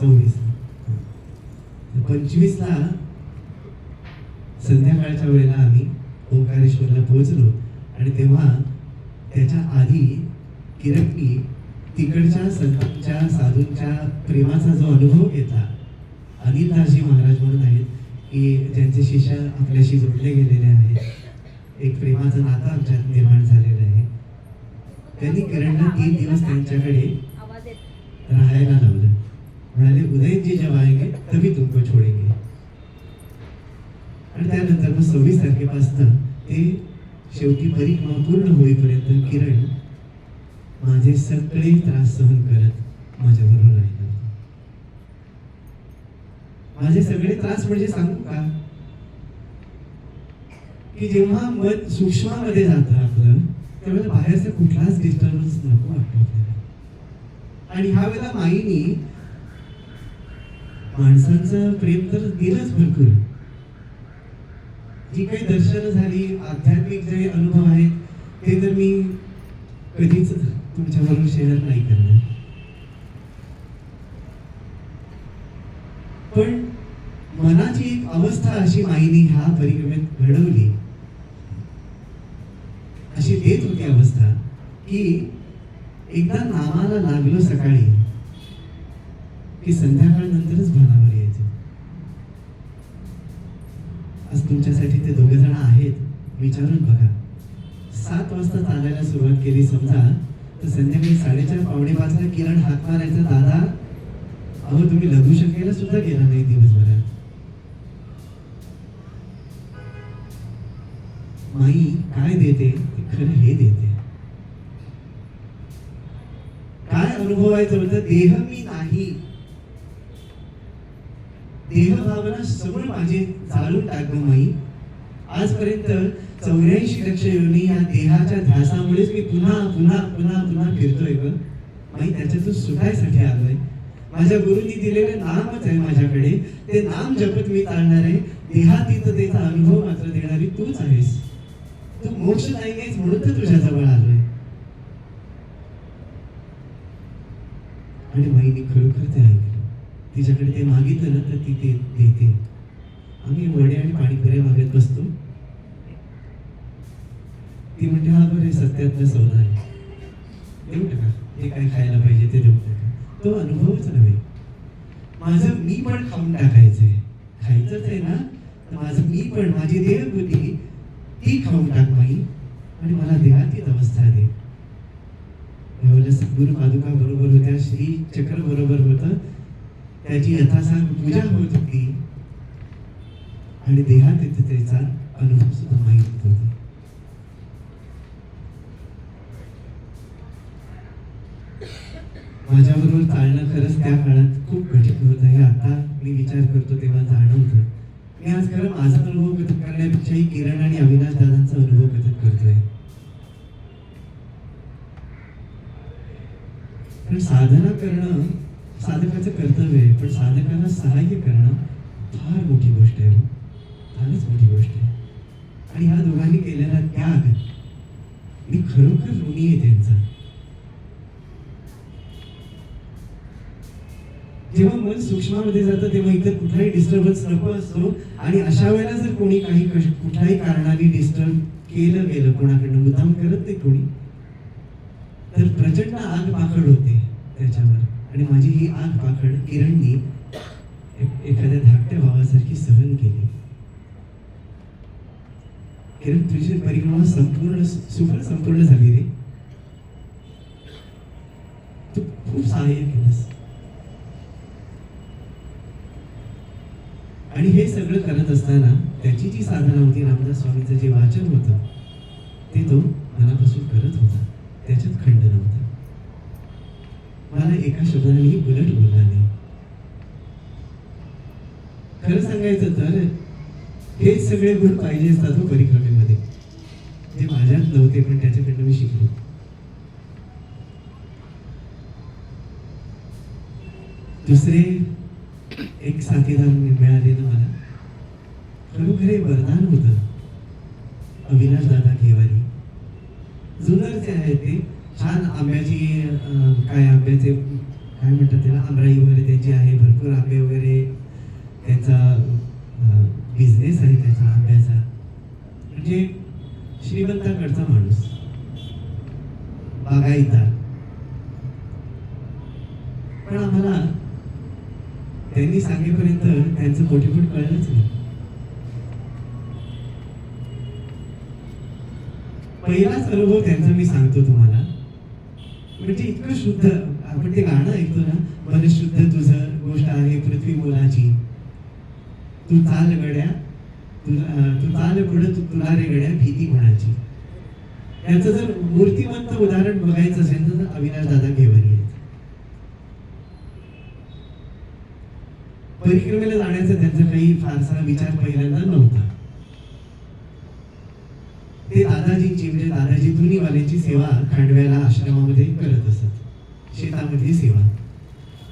26 25 ला संध्याकाळच्या वेळेला आम्ही ओंकारेश्वरला पोहोचलो. आणि तेव्हा त्याच्या आधी किरणनी तिकडच्या संतांच्या साधूंच्या प्रेमाचा जो अनुभव घेतला. अनिलदासजी महाराज म्हणून आहेत की ज्यांचे शिष्य आपल्याशी जोडले गेलेले आहेत, एक प्रेमाचं नातं आमच्यात निर्माण झालेलं आहे. त्यांनी किरणला 3 दिवस त्यांच्याकडे राहायला लावलं. म्हणाले उदयजी जब आएंगे तभी तुमको छोडेंगे. आणि त्यानंतर मग 26 तारखेपासून ते शेवटी परिक्रमा पूर्ण होईपर्यंत किरण माझे सगळे त्रास सहन करत माझ्याबरोबर राहिला. माझे सगळे त्रास म्हणजे सांगू का, की जेव्हा मन सूक्ष्मामध्ये जातं आपलं, त्यावेळेला बाहेरचा कुठलाच डिस्टर्बन्स नको वाटतो आपल्याला. आणि ह्या वेळेला माईनी माणसांचं प्रेम तर दिलंच भरपूर. जी काही दर्शनं झाली, आध्यात्मिक जे अनुभव आहेत, ते तर मी कधीच तुमच्याबरोबर शेअर नाही करणार. पण मनाची एक अवस्था अशी माईनी ह्या परिक्रमेत घडवली, अशी देत होती अवस्था, की एकदा नामाला लागलो सकाळी की संध्याकाळ नंतरच भानावर यायचं. आज तुमच्यासाठी ते 2 जण आहेत, विचारून बघा. 7 वाजता चालायला सुरुवात केली समजा, तर संध्याकाळी 4:30 पावणे 5 ला किरण हाक मारायचा, दादा अहो तुम्ही लघु शकेला सुद्धा गेला नाही दिवसभरात. माई काय देते ते खरं हे देते. काय अनुभवायचं होतं, देह मी नाही, देह भावना समोर माझे जाळून टाकलं माई. आजपर्यंत 84 लक्ष योनी या देहाच्या ध्यासामुळेच मी पुन्हा पुन्हा पुन्हा पुन्हा फिरतोय ग माई. त्याच्यातून सुटायसाठी आलोय. माझ्या गुरुंनी दिलेलं नामच आहे माझ्याकडे, ते नाम जपत मी चालणार आहे. देहातीततेचा अनुभव मात्र देणारी तूच आहेस. तू मोक्ष नाहीस म्हणून तर तुझ्या जवळ आलोय. आणि माईने खरोखर ते ऐकलं. तिच्याकडे ते मागितलं ना तर ती ते देते. आम्ही वडे आणि पाणीपुऱ्या मागत बसतो. ती म्हणते हा बरे सत्यातलं सौदा आहे, देऊ टाका, हे काय खायला पाहिजे ते देऊ टाका. तो अनुभवच नव्हे, माझं मी पण खाऊन टाकायचंय. खायचंच आहे ना, तर माझं मी पण, माझी देहबुद्धी ती खाऊन टाक माई, आणि मला देहातीत अवस्था दे. त्यावेळेला सद्गुरु पादुका बरोबर होत्या, श्री चक्र बरोबर होतं, त्याची यथासांग पूजा होत होती, आणि देहातीततेचा अनुभव सुद्धा माहीत होता. माझ्याबरोबर चालणं खरंच त्या काळात खूप कठीण होतं. हे आता मी विचार करतो तेव्हा जाणवतं. मी आज खरं माझा अनुभव कथन करण्यापेक्षाही किरण आणि अविनाश दादांचा अनुभव कथन करतोय. पण साधना करणं साधकाचं कर्तव्य आहे, पण साधकाला सहाय्य करणं फार मोठी गोष्ट आहे, फारच मोठी गोष्ट आहे. आणि ह्या दोघांनी केलेला त्याग मी खरोखर ऋणी आहे त्यांचा. जेव्हा मन सूक्ष्मामध्ये जातं तेव्हा इतर कुठलाही डिस्टर्बन्स नको असतो. आणि अशा वेळेला जर कोणी काही कुठल्याही कारणाने डिस्टर्ब केलं गेलं कोणाकडनं, मुद्दाम करत नाही कोणी, तर प्रचंड आग पाखड होते त्याच्यावर. आणि माझी ही आग पाखड किरणनी एखाद्या धाकट्या भावासारखी सहन केली. किरण तुझी परिक्रमा संपूर्ण संपूर्ण झाली रे, तू खूप सहाय्य केलंस. आणि हे सगळं करत असताना त्याची जी साधना होती, रामदास स्वामींचं जे वाचन होतं ते तो मनापासून करत होता, त्याच्यात खंड नव्हता. मला एका शब्दानेही उलट बोलला नाही. खरं सांगायचं तर हेच सगळे गुण पाहिजे असतात परिक्रमेमध्ये, जे माझ्यात नव्हते पण त्याच्याकडनं मी शिकलो. दुसरे एक साथीदार मिळालेलं मला खरोखर हे वरदान होतं. अविनाश दादा घेवारी जुनरचे आहेत ते, छान आंब्याची काय आंब्याचे काय म्हणतात त्याला, आमराई वगैरे त्यांची आहे, भरपूर आंबे वगैरे त्यांचा बिझनेस आहे त्याचा आंब्याचा, म्हणजे श्रीमंताकडचा माणूस, बागायतदार. पण आम्हाला त्यांनी सांगेपर्यंत त्यांचं मोठेपण कळलंच नाही. पहिलाच अनुभव त्यांचा मी सांगतो तुम्हाला, म्हणजे इतकं शुद्ध. आपण ते गाणं ऐकतो ना, मन शुद्ध तुझं गोष्ट आहे पृथ्वी मोलाची, तू चाल गड्या तू चाल पुढं तुला रे गड्या भीती कोणाची. याचं जर मूर्तिमंत उदाहरण बघायचं असेल तर अविनाश दादा घेवारी आहेत. परिक्रमेला जाण्याचा त्यांचा काही फारसा विचार पहिल्यांदा नव्हता. ते दादाजींची म्हणजे दादाजी दुनीवाल्यांची सेवा खांडव्याला आश्रमामध्ये करत असत, शेतामधली सेवा.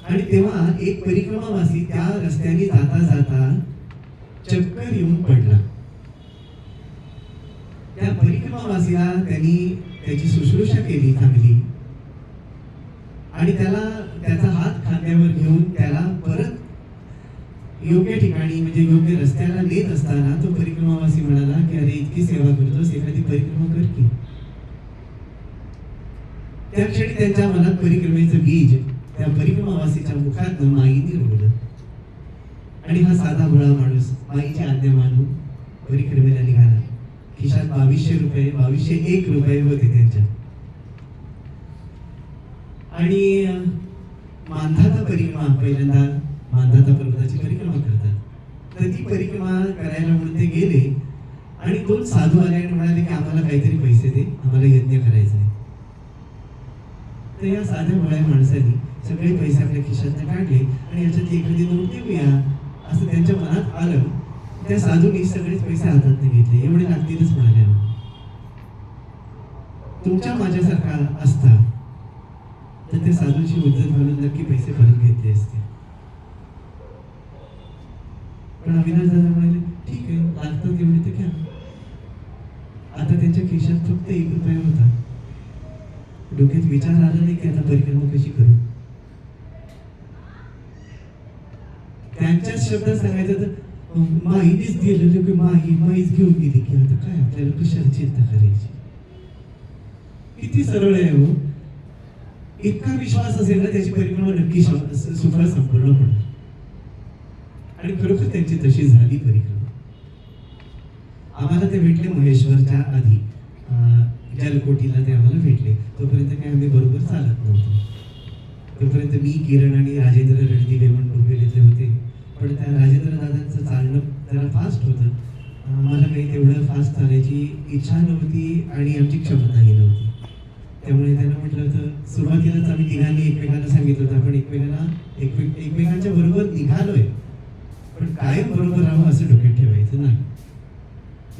आणि तेव्हा एक परिक्रमावासी त्या रस्त्याने जाता जाता चक्कर येऊन पडला. त्या परिक्रमावासीला त्यांनी त्याची शुश्रूषा केली चांगली, आणि त्याला त्याचा हात खांद्यावर घेऊन त्याला परत योग्य ठिकाणी म्हणजे योग्य रस्त्याला नेत असताना तो परिक्रमावासी म्हणाला की अरे इतकी सेवा करतोस, एखादी परिक्रमा कर की. त्या क्षणी त्यांच्या मनात परिक्रमेचं बीज त्या परिक्रमावासीच्या मुखात माईने रोवलं, आणि हा साधा भोळा माणूस माईची आज्ञा मानून परिक्रमेला निघाला. खिशात 2200 रुपये 2201 रुपये होते त्यांच्या. आणि मानधाता परिक्रमा, पहिल्यांदा मानधाता पर्वताची परिक्रमा करतात, तर ती परिक्रमा करायला म्हणून ते गेले. आणि 2 साधू आले आणि म्हणाले की आम्हाला काहीतरी पैसे दे, आम्हाला यज्ञ करायचा आहे. तर या साध्या भोळ्या माणसाने सगळे पैसे आपल्या खिशात काढले आणि याच्यात एखादी नोट देऊया असं त्यांच्या मनात आलं. त्या साधूंनी सगळेच पैसे हातात घेतले, एवढे लागतीलच म्हणाले. तुमच्या माझ्यासारखा असता तर त्या साधूंची उद्धत घालून नक्की पैसे परत घेतले असते. पण अविनाश दादा म्हणाले ठीक आहे, लागतात एवढे तर घ्या. आता त्यांच्या खिशात फक्त 1 रुपया होता. डोक्यात विचार आला नाही की आता परिक्रमा कशी करू. त्यांच्याच शब्दात सांगायचं तर माईनेच दिलेलं की माईच घेऊन गेली की आता काय आपल्याला कशाला चिंता करायची. किती सरळ आहे हो. इतका विश्वास असेल ना त्याची परिक्रमा नक्की सुफळ संपूर्ण होणार. आणि खरोखर त्यांची तशी झाली परिक्रमा. आम्हाला ते भेटले महेश्वरच्या आधी, जलकोटीला ते आम्हाला भेटले. तोपर्यंत काही आम्ही बरोबर चालत नव्हतो. तोपर्यंत मी, किरण आणि राजेंद्र रणदिवे म्हणून डोंबिवलीतले होते. पण त्या राजेंद्र दादांचं चालणं जरा फास्ट होतं. मला काही तेवढं फास्ट चालायची इच्छा नव्हती आणि आमची क्षमताही नव्हती. त्यामुळे त्यांना म्हटलं होतं, सुरुवातीलाच आम्ही तिघांनी एकमेकांना सांगितलं होतं आपण एकमेकांच्या बरोबर निघालोय, पण कायम बरोबर राहावं असं डोक्यात ठेवायचं नाही.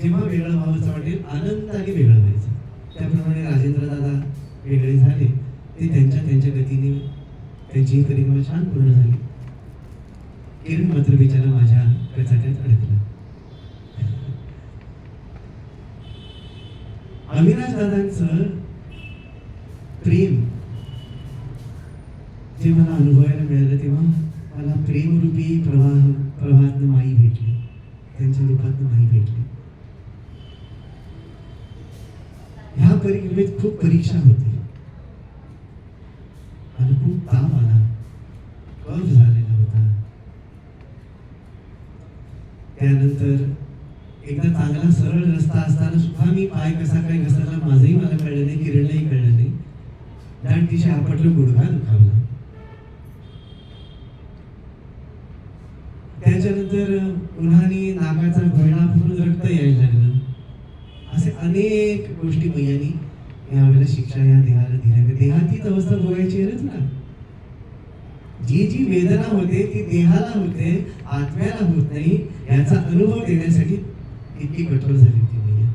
जेव्हा वेगळं व्हावंसं वाटेल आनंदाने वेगळं व्हायचं. त्याप्रमाणे राजेंद्र दादा वेगळे झाले. ते त्यांच्या गतीने त्यांची परिक्रमा छान पूर्ण झाली. किरण मात्र बिचारा माझ्या कचाट्यात अडकला. अविनाश दादांचं प्रेम जे मला अनुभवायला मिळालं तेव्हा मला प्रेमरूपी प्रवाहातनं माई भेटली, त्यांच्या रूपातनं माई भेटली. ह्या परिक्रमेत खूप परीक्षा होती. मला खूप ताप आला, कफ झालेला होता. त्यानंतर एकदा चांगला सरळ रस्ता असताना सुद्धा मी पाय कसा काय घसरला माझंही मला कळलं नाही, किरणलाही कळलं नाही. दांडीशी आपटलं, गुडघा दुखावला. त्याच्यानंतर अनेक गोष्टी मैयानी यावेळेला शिक्षा या देहाला दिल्या. देहातीच अवस्था भोगायची आहे ना तुला. जी जी वेदना होते ती देहाला होते, आत्म्याला होत नाही, याचा अनुभव देण्यासाठी इतकी कठोर झाली होती मैया.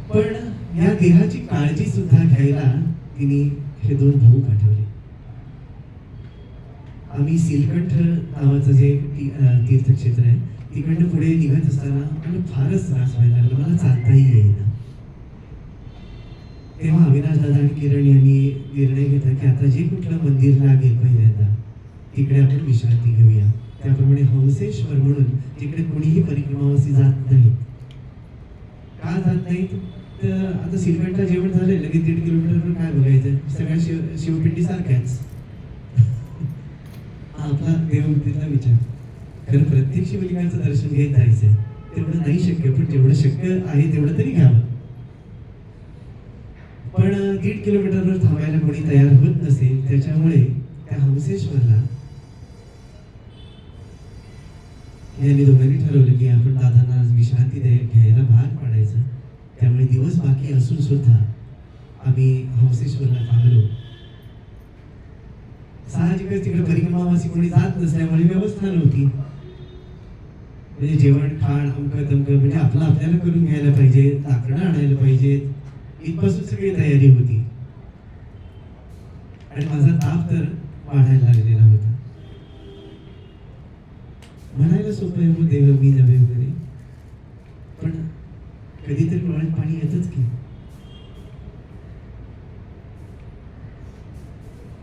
पण या देहाची काळजी सुद्धा घ्यायला तिने हे दोन भाऊ पाठवले. आम्ही सिलकंठ नावाचं जे तीर्थक्षेत्र आहे तिकडनं पुढे निघत असताना मला फारच त्रास व्हायला लागला, मला चालताही येईना. तेव्हा अविनाश दादा आणि किरण यांनी निर्णय घेतला की आता जे कुठलं मंदिर लागेल पहिल्यांदा तिकडे आपण विश्रांती घेऊया. त्याप्रमाणे हंसेश्वर म्हणून तिकडे कोणीही परिक्रमावासी जात नाही. का जात नाही तर आता सिलकंठला जेवण झालं लगेच 1.5 किलोमीटरवर काय बघायचं, सगळ्या शिवपिंडी सारख्याच. आपला देवभक्तीतला विचार. खरं प्रत्येक शिवलिंगाचं दर्शन घेत जायचंय तेवढं नाही शक्य, पण जेवढं शक्य आहे तेवढं तरी घ्यावं. पण 1.5 किलोमीटरवर थांबायला कोणी तयार होत नसेल, त्याच्यामुळे त्या हंसेश्वरला यांनी दोघांनी ठरवलं की आपण दादांना आज विश्रांती घ्यायला भाग पाडायचं. त्यामुळे दिवस बाकी असून सुद्धा आम्ही हंसेश्वरला थांबलो. साहजिकच तिकडे परिक्रमावासी कोणी जात नसल्यामुळे व्यवस्था नव्हती. म्हणजे जेवण खाण अमकं तमकं म्हणजे आपलं आपल्याला करून घ्यायला पाहिजे, लाकडं आणायला पाहिजेत, इथपासून सगळी तयारी होती. आणि माझा ताप तर वाढायला लागलेला होता. म्हणायला सोपं आहे हो देव मी नव्हे वगैरे, पण कधीतरी डोळ्यात पाणी येतच की.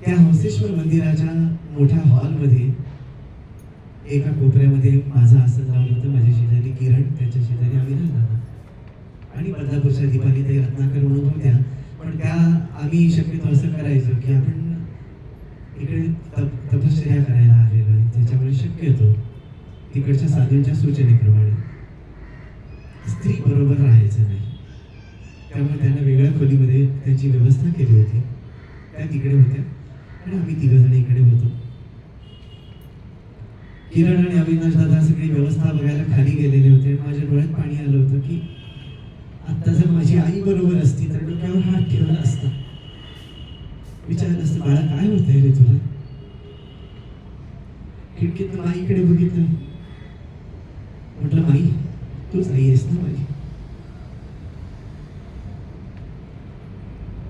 त्या हंसेश्वर मंदिराच्या मोठ्या हॉलमध्ये एका कोपऱ्यामध्ये माझं असं लावलं होतं. माझ्या शेजारी किरण, त्याच्या शेजारी अविनाश दादा आणि बदलापूरच्या दीपाली ते रत्नाकर म्हणून होत्या. पण त्या आम्ही शक्यतो असं करायचो की आपण इकडे तपश्चर्या करायला आलेलो आहे, त्याच्यामुळे शक्यतो तिकडच्या साधूंच्या सूचनेप्रमाणे स्त्री बरोबर राहायचं नाही. त्यामुळे त्यांना वेगळ्या खोलीमध्ये त्यांची व्यवस्था केली होती. त्या तिकडे होत्या आणि आम्ही 3 जण इकडे होतो. किरण आणि अविनाश दादा सगळी व्यवस्था बघायला खाली गेलेले होते. माझ्या डोळ्यात पाणी आलं होतं की आता जर माझी आई बरोबर असती तर डोक्यावर हात ठेवला असता, विचारलं असतं बाळा काय होतंय रे तुला. खिडकीतून आईकडे बघितलं, म्हटलं माई तूच आई आहेस ना माझी.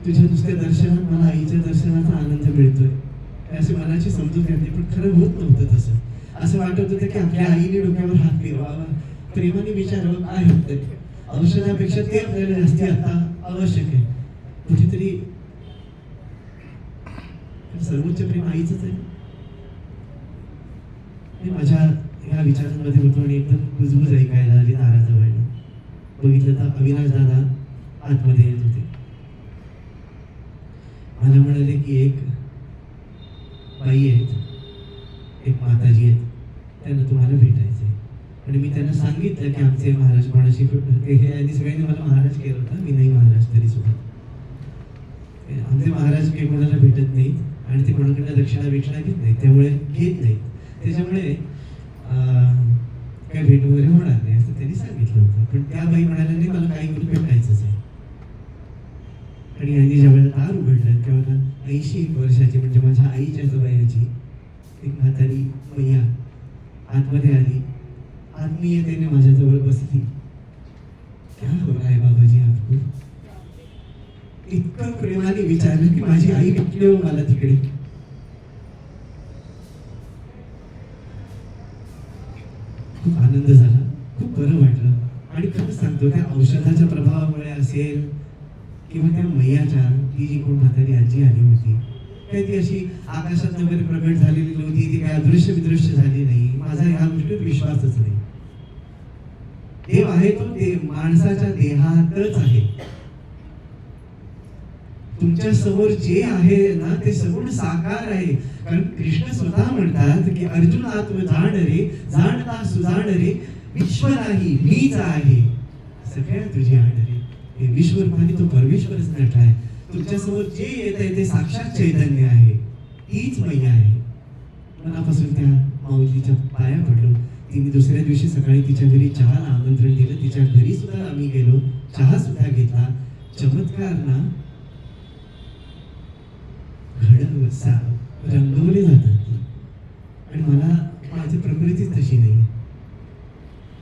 तुझ्या नुसत्या दर्शनात मला आईच्या दर्शनाचा आनंद मिळतोय असे मनाची समजूत घातली. पण खरं होत नव्हतं तसं. असं वाटत होतं की आपल्या आईने डोक्यावर हात फिरवावा, प्रेमाने विचारावं काय होतंय. औषधापेक्षा ते आपल्याला जास्ती आता आवश्यक आहे. कुठेतरी सर्वोच्च प्रेम आईच आहे. मी माझ्या या विचारांमध्ये होतो आणि एकदम कुजबूज ऐकायला आली दाराजवळ. बघितलं तर अविनाश दादा आतमध्ये येत होते. मला म्हणाले की एक बाई आहेत, एक माताजी आहेत, त्यांना तुम्हाला भेटायचं आहे. आणि मी त्यांना सांगितलं की आमचे महाराज कोणाशी हे आणि सगळ्यांनी मला महाराज केलं होतं. मी नाही महाराज तरी सुद्धा. आमचे महाराज काही कोणाला भेटत नाहीत आणि ते कोणाकडनं दक्षिणा घेत नाहीत, त्यामुळे घेत नाहीत. त्याच्यामुळे काय भेट वगैरे होणार नाही असं त्यांनी सांगितलं होतं. पण त्या बाई म्हणाल्या नाही मला काही करून भेटायचंच आहे. आणि यांनी ज्यावेळेला दार उघडलं तेव्हा 80 वर्षाची म्हणजे माझ्या आईच्याच वयाची एक म्हातारी मैया आतमध्ये आली. आत्मीयतेने माझ्याजवळ बसली. क्या हो रहा है बाबाजी आपको. इतकं प्रेमाने विचारलं की माझी आई भेटली हो मला तिकडे. खूप आनंद झाला, खूप बरं वाटलं. आणि खरंच सांगतो त्या औषधाच्या प्रभावामुळे असेल किंवा त्या मैयाच्या ती जी कोण म्हातारी आजी आली होती काही ती अशी आकाशात वगैरे प्रगट झालेली नव्हती, ती काय अदृश्य विदृश्य झाली नाही. माझा ह्या गोष्टीवर विश्वासच नाही. देव आहे तो माणसाच्या देहातच आहे. तुमच्या समोर जे आहे ना ते सगुण साकार आहे. कारण कृष्ण स्वतः म्हणतात की अर्जुन आत्म जाण रे, जाणता सुजाण रे, विश्व नाही मीच आहे सगळ्या तुझी आण रे. हे विश्वरूपाने तो परमेश्वरच नटलाय. तुमच्या समोर जे येत आहे ते साक्षात चैतन्य आहे, तीच मैया आहे. मनापासून त्या माऊलीच्या पाया पडलो. तिने दुसऱ्या दिवशी सकाळी तिच्या घरी चहाला आमंत्रण दिलं. तिच्या घरी सुद्धा आम्ही गेलो, चहा सुद्धा घेतला. चमत्कार ना रंगवले जातात. आणि मला माझी प्रकृतीच तशी नाही.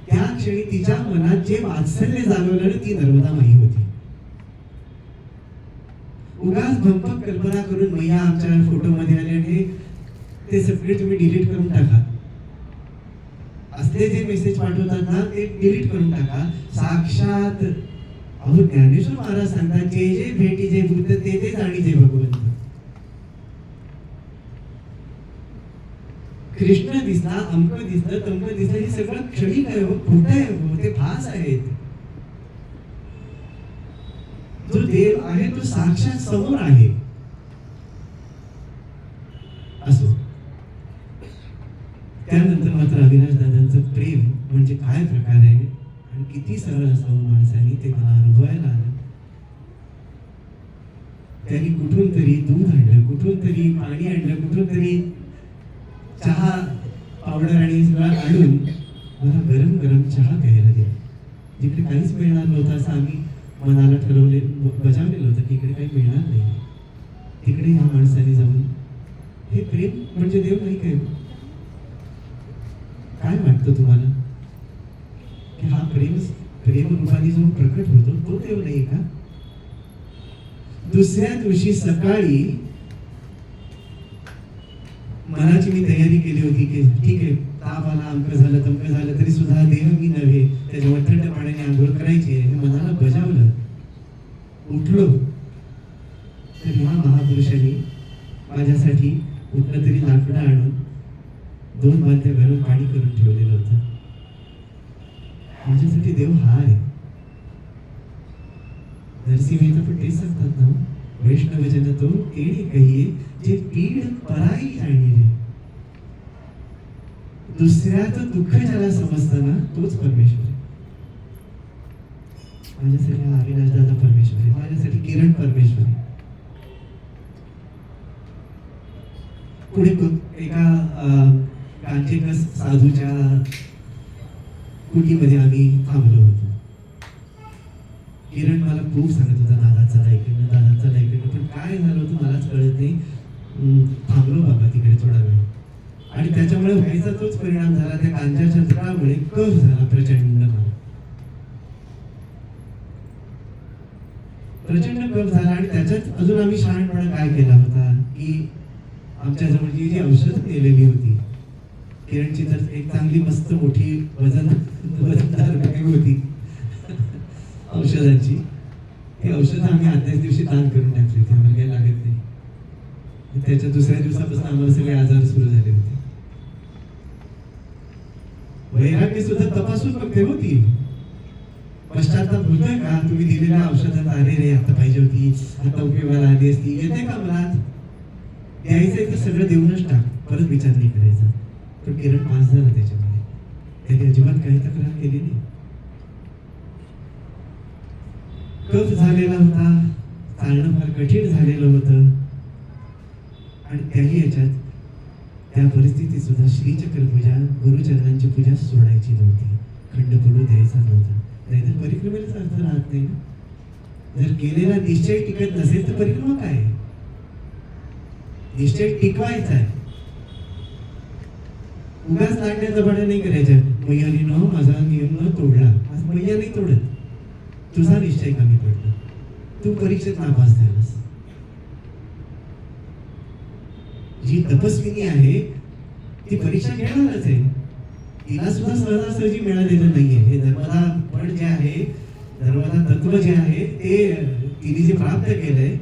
त्या क्षणी तिच्या मनात जे वात्सल्य जागवलं ती नर्मदा माई होती. उगाच भंपक कल्पना करून मैया आमच्या फोटोमध्ये आले आणि ते सगळे तुम्ही डिलीट करून टाका. असले जे मेसेज पाठवतात ना ते डिलीट करून टाका. साक्षात अहो ज्ञानेश्वर महाराज सांगतात, जे जे भेटी जे बुद्ध ते ते जाणी जे भगवंत. कृष्ण दिसला, अंक दिसलं, तंक दिसलं, हे सगळं क्षणिक आहे, खोटं आहे, ते भास आहेत. जो देव आहे तो साक्षात समोर आहे. असो, त्यानंतर मात्र अविनाश दादांचं प्रेम म्हणजे काय प्रकार आहे आणि किती सरळ असावं माणसाने ते मला अनुभवायला आलं. त्यांनी कुठून तरी दूध आणलं, कुठून तरी पाणी आणलं, कुठून तरी चहा पावडर आणि सगळं आणून मला गरम गरम चहा प्यायला दिला. जिकडे काहीच मिळणार नव्हतं असं आम्ही मनाला बजावलेलं होतं की इकडे काही मिळणार नाही, तिकडे ह्या माणसाने जाऊन हे प्रेम म्हणजे देव नाही काय वाटतं तुम्हाला की हा प्रेम रूपाने जो प्रकट होतो तो देव नाही का? दुसऱ्या दिवशी सकाळी मनाची मी तयारी केली होती की ठीक आहे, ताप आला, अंक झालं, तंक झालं तरी सुद्धा देव मी नव्हे, त्याच्यावर थंड पाण्याने आंघोळ करायची आहे हे मनाला बजावलं. उठलो तर ह्या महापुरुषांनी माझ्यासाठी कुठलं तरी लाकडं आणून 2 बादल्या गरम पाणी करून ठेवलेलं होतं. माझ्यासाठी देव हा आहे. नरसिंह पण तेच सांगतात ना, वैष्णव जन तो केणी कहिये जे पीड पराई जाणी रे. दुसऱ्याचं दुःख ज्याला समजतं ना तोच परमेश्वर आहे. माझ्यासाठी हा अविनाश दादा परमेश्वर आहे, माझ्यासाठी किरण परमेश्वर आहे. पुढे एका कांचेकस साधूच्या कुटीमध्ये आम्ही थांबलो होतो. किरण मला खूप सांगत होता, दादा चला इकडनं, दादा चला इकडनं, पण काय झालं होतं मलाच कळत नाही. थांबलो बाबा तिकडे थोडा वेळ आणि त्याच्यामुळे व्हायचा तोच परिणाम झाला. त्या गांजाच्या झाडामुळे कफ झाला प्रचंड, प्रचंड कफ झाला. आणि त्याच्यात अजून आम्ही शहाणपणा काय केला होता की आमच्या जवळची जी औषधं नेलेली होती, किरणची तर एक चांगली मस्त मोठी वजनदार बॅग होती औषधांची. ती औषधं आम्ही आदल्याच दिवशी दान करून टाकली होती, आम्हाला काही लागत नाही. त्याच्या दुसऱ्या दिवसापासून आम्हाला सगळे आजार सुरू झाले होते. वैराग्य सुद्धा तपासून बघते होती, पश्चाताप होतोय का तुम्ही दिलेल्या औषधात, अरे रे आता पाहिजे होती, आता उपयोगाला आली असती, येते का मनात? द्यायचंय तर सगळं देऊनच टाक, परत विचार नाही करायचा. पण किरण पास झाला त्याच्यामध्ये, त्याने अजिबात काही तक्रार केली नाही. कफ झालेला होता, चालणं फार कठीण झालेलं होतं. आणि त्याही याच्यात त्या परिस्थितीत सुद्धा श्रीचक्र पूजा, गुरुचरणांची पूजा सोडायची नव्हती, खंड पडू द्यायचा नव्हता. नाहीतर परिक्रमेचा अर्थ राहत नाही. जर केलेला निश्चय टिकत नसेल तर परिक्रमा काय? निश्चय टिकवायचा आहे, उगाच लागण्याचा भाडा नाही करायचा. मैयाने माझा नियम न तोडला, आज मैया नाही तोडत, तुझा निश्चय कमी पडला, तू परीक्षेत नापास झालास. जी तपस्विनी आहे ती परीक्षा घेणारच आहे, तिला सुद्धा सहजासहजी मिळालेलं नाहीये. हे नर्मदा पण जे आहे, नर्मदा तत्व जे आहे ते तिने जे प्राप्त केलंय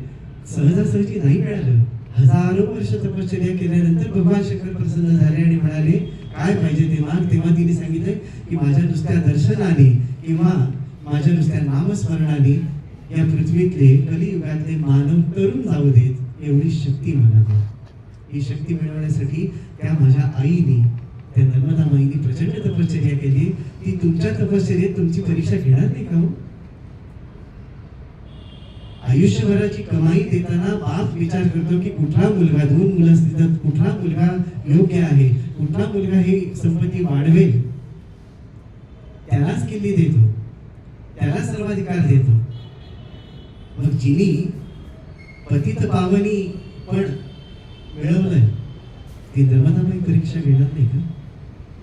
सहजासहजी नाही मिळालं. हजारो वर्ष तपश्चर्या केल्यानंतर भगवान शंकर प्रसन्न झाले आणि म्हणाले काय पाहिजे ते माग. तेव्हा तिने सांगितलं की माझ्या नुसत्या दर्शनाने किंवा माझ्या नुसत्या नामस्मरणाने या पृथ्वीतले कलियुगातले मानव तरुण जाऊ देत, एवढी शक्ती मला दे. ही शक्ती मिळवण्यासाठी त्या माझ्या आईने, त्या नर्मदा माईने प्रचंड तपश्चर्या केली. ती तुमच्या तपश्चर्येत तुमची परीक्षा घेणार नाही का? आयुष्यभराची कमाई देताना बाप विचार करतो की कुठला मुलगा, 2 मुलं असतील तर कुठला मुलगा योग्य आहे, कुठला मुलगा ही संपत्ती वाढवेल, त्यालाच किल्ली देतो, त्यालाच सर्वाधिकार देतो. मग जिनी पतित पावनी पण मिळवलंय ती नर्मदाबाई परीक्षा घेणार नाही का?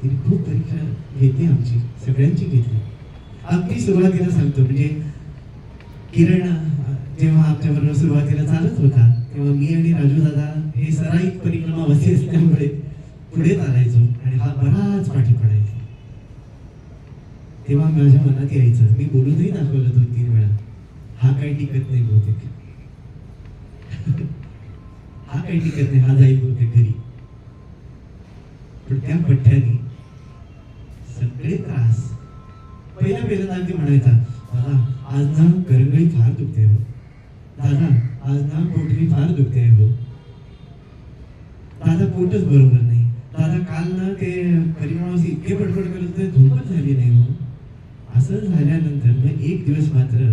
तिने खूप परीक्षा घेतली, आमची सगळ्यांची घेतली. अगदी सुरुवातीला सांगतो, म्हणजे किरण जेव्हा आमच्याबरोबर सुरुवातीला चालत होता तेव्हा मी आणि राजू दादा हे सराईत परिक्रमा वसी असल्यामुळे पुढे चालायचो आणि हा बराच पाठी पडायचा. तेव्हा माझ्या मनात यायचं, मी बोलूनही दाखवलं 2-3 वेळा, हा काही टिकत नाही बहुतेक हा काही टिकत नाही, हा जाईल बहुतेक घरी. पण त्या पठ्ठ्याने सगळे त्रास पहिल्यांदा अगदी म्हणायचा, दादा आज ना करंगळी फार दुखते हो, दादा आज ना पोटरी फार दुखते हो, दादा पोटच बरोबर नाही, दादा काल ना ते परिमाणाशी इतके बडबड करत होते, झोपच झाली नाही हो. असं झाल्यानंतर मग एक दिवस मात्र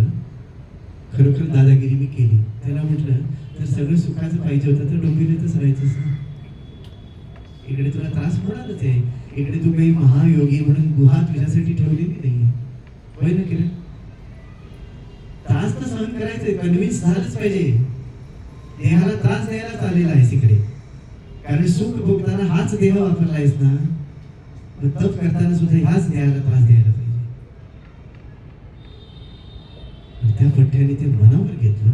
खरोखर दादागिरी मी केली. त्याला म्हटलं, तर सगळं सुखाचं पाहिजे होतं तर डोंबिवलीतच राहायचंस ना, इकडे तुला त्रास होणारच आहे. इकडे तू काही महायोगी म्हणून गुहा तुझ्यासाठी ठेवलेली नाही, होय ना किरण? त्रास तर सहन करायचंय, कन्व्हिन्स झालंच पाहिजे. देहाला त्रास द्यायला चाललेला आहेस इकडे, कारण सुख भोगताना हाच देह वापरला आहेस ना, मग तप करताना सुद्धा ह्याच देहाला त्रास द्यायला पाहिजे. त्या पठ्ठ्याने ते मनावर घेतलं.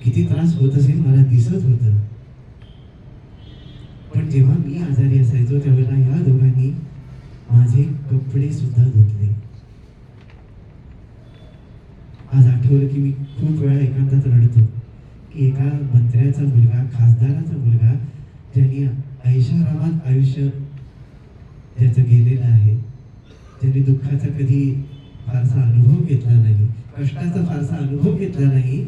किती त्रास होत असेल मला दिसत होतं, पण जेव्हा मी आजारी असायचो त्यावेळेला या दोघांनी माझे कपडे सुद्धा धुतले. आज आठवलं की मी खूप वेळा एकांतात रडतो की एका मंत्र्याचा मुलगा, खासदाराचा मुलगा, ज्यांनी ऐशारामात आयुष्य ज्याचं गेलेलं आहे, ज्यांनी दुःखाचा कधी फारसा अनुभव घेतला नाही, कष्टाचा फारसा अनुभव घेतला नाही,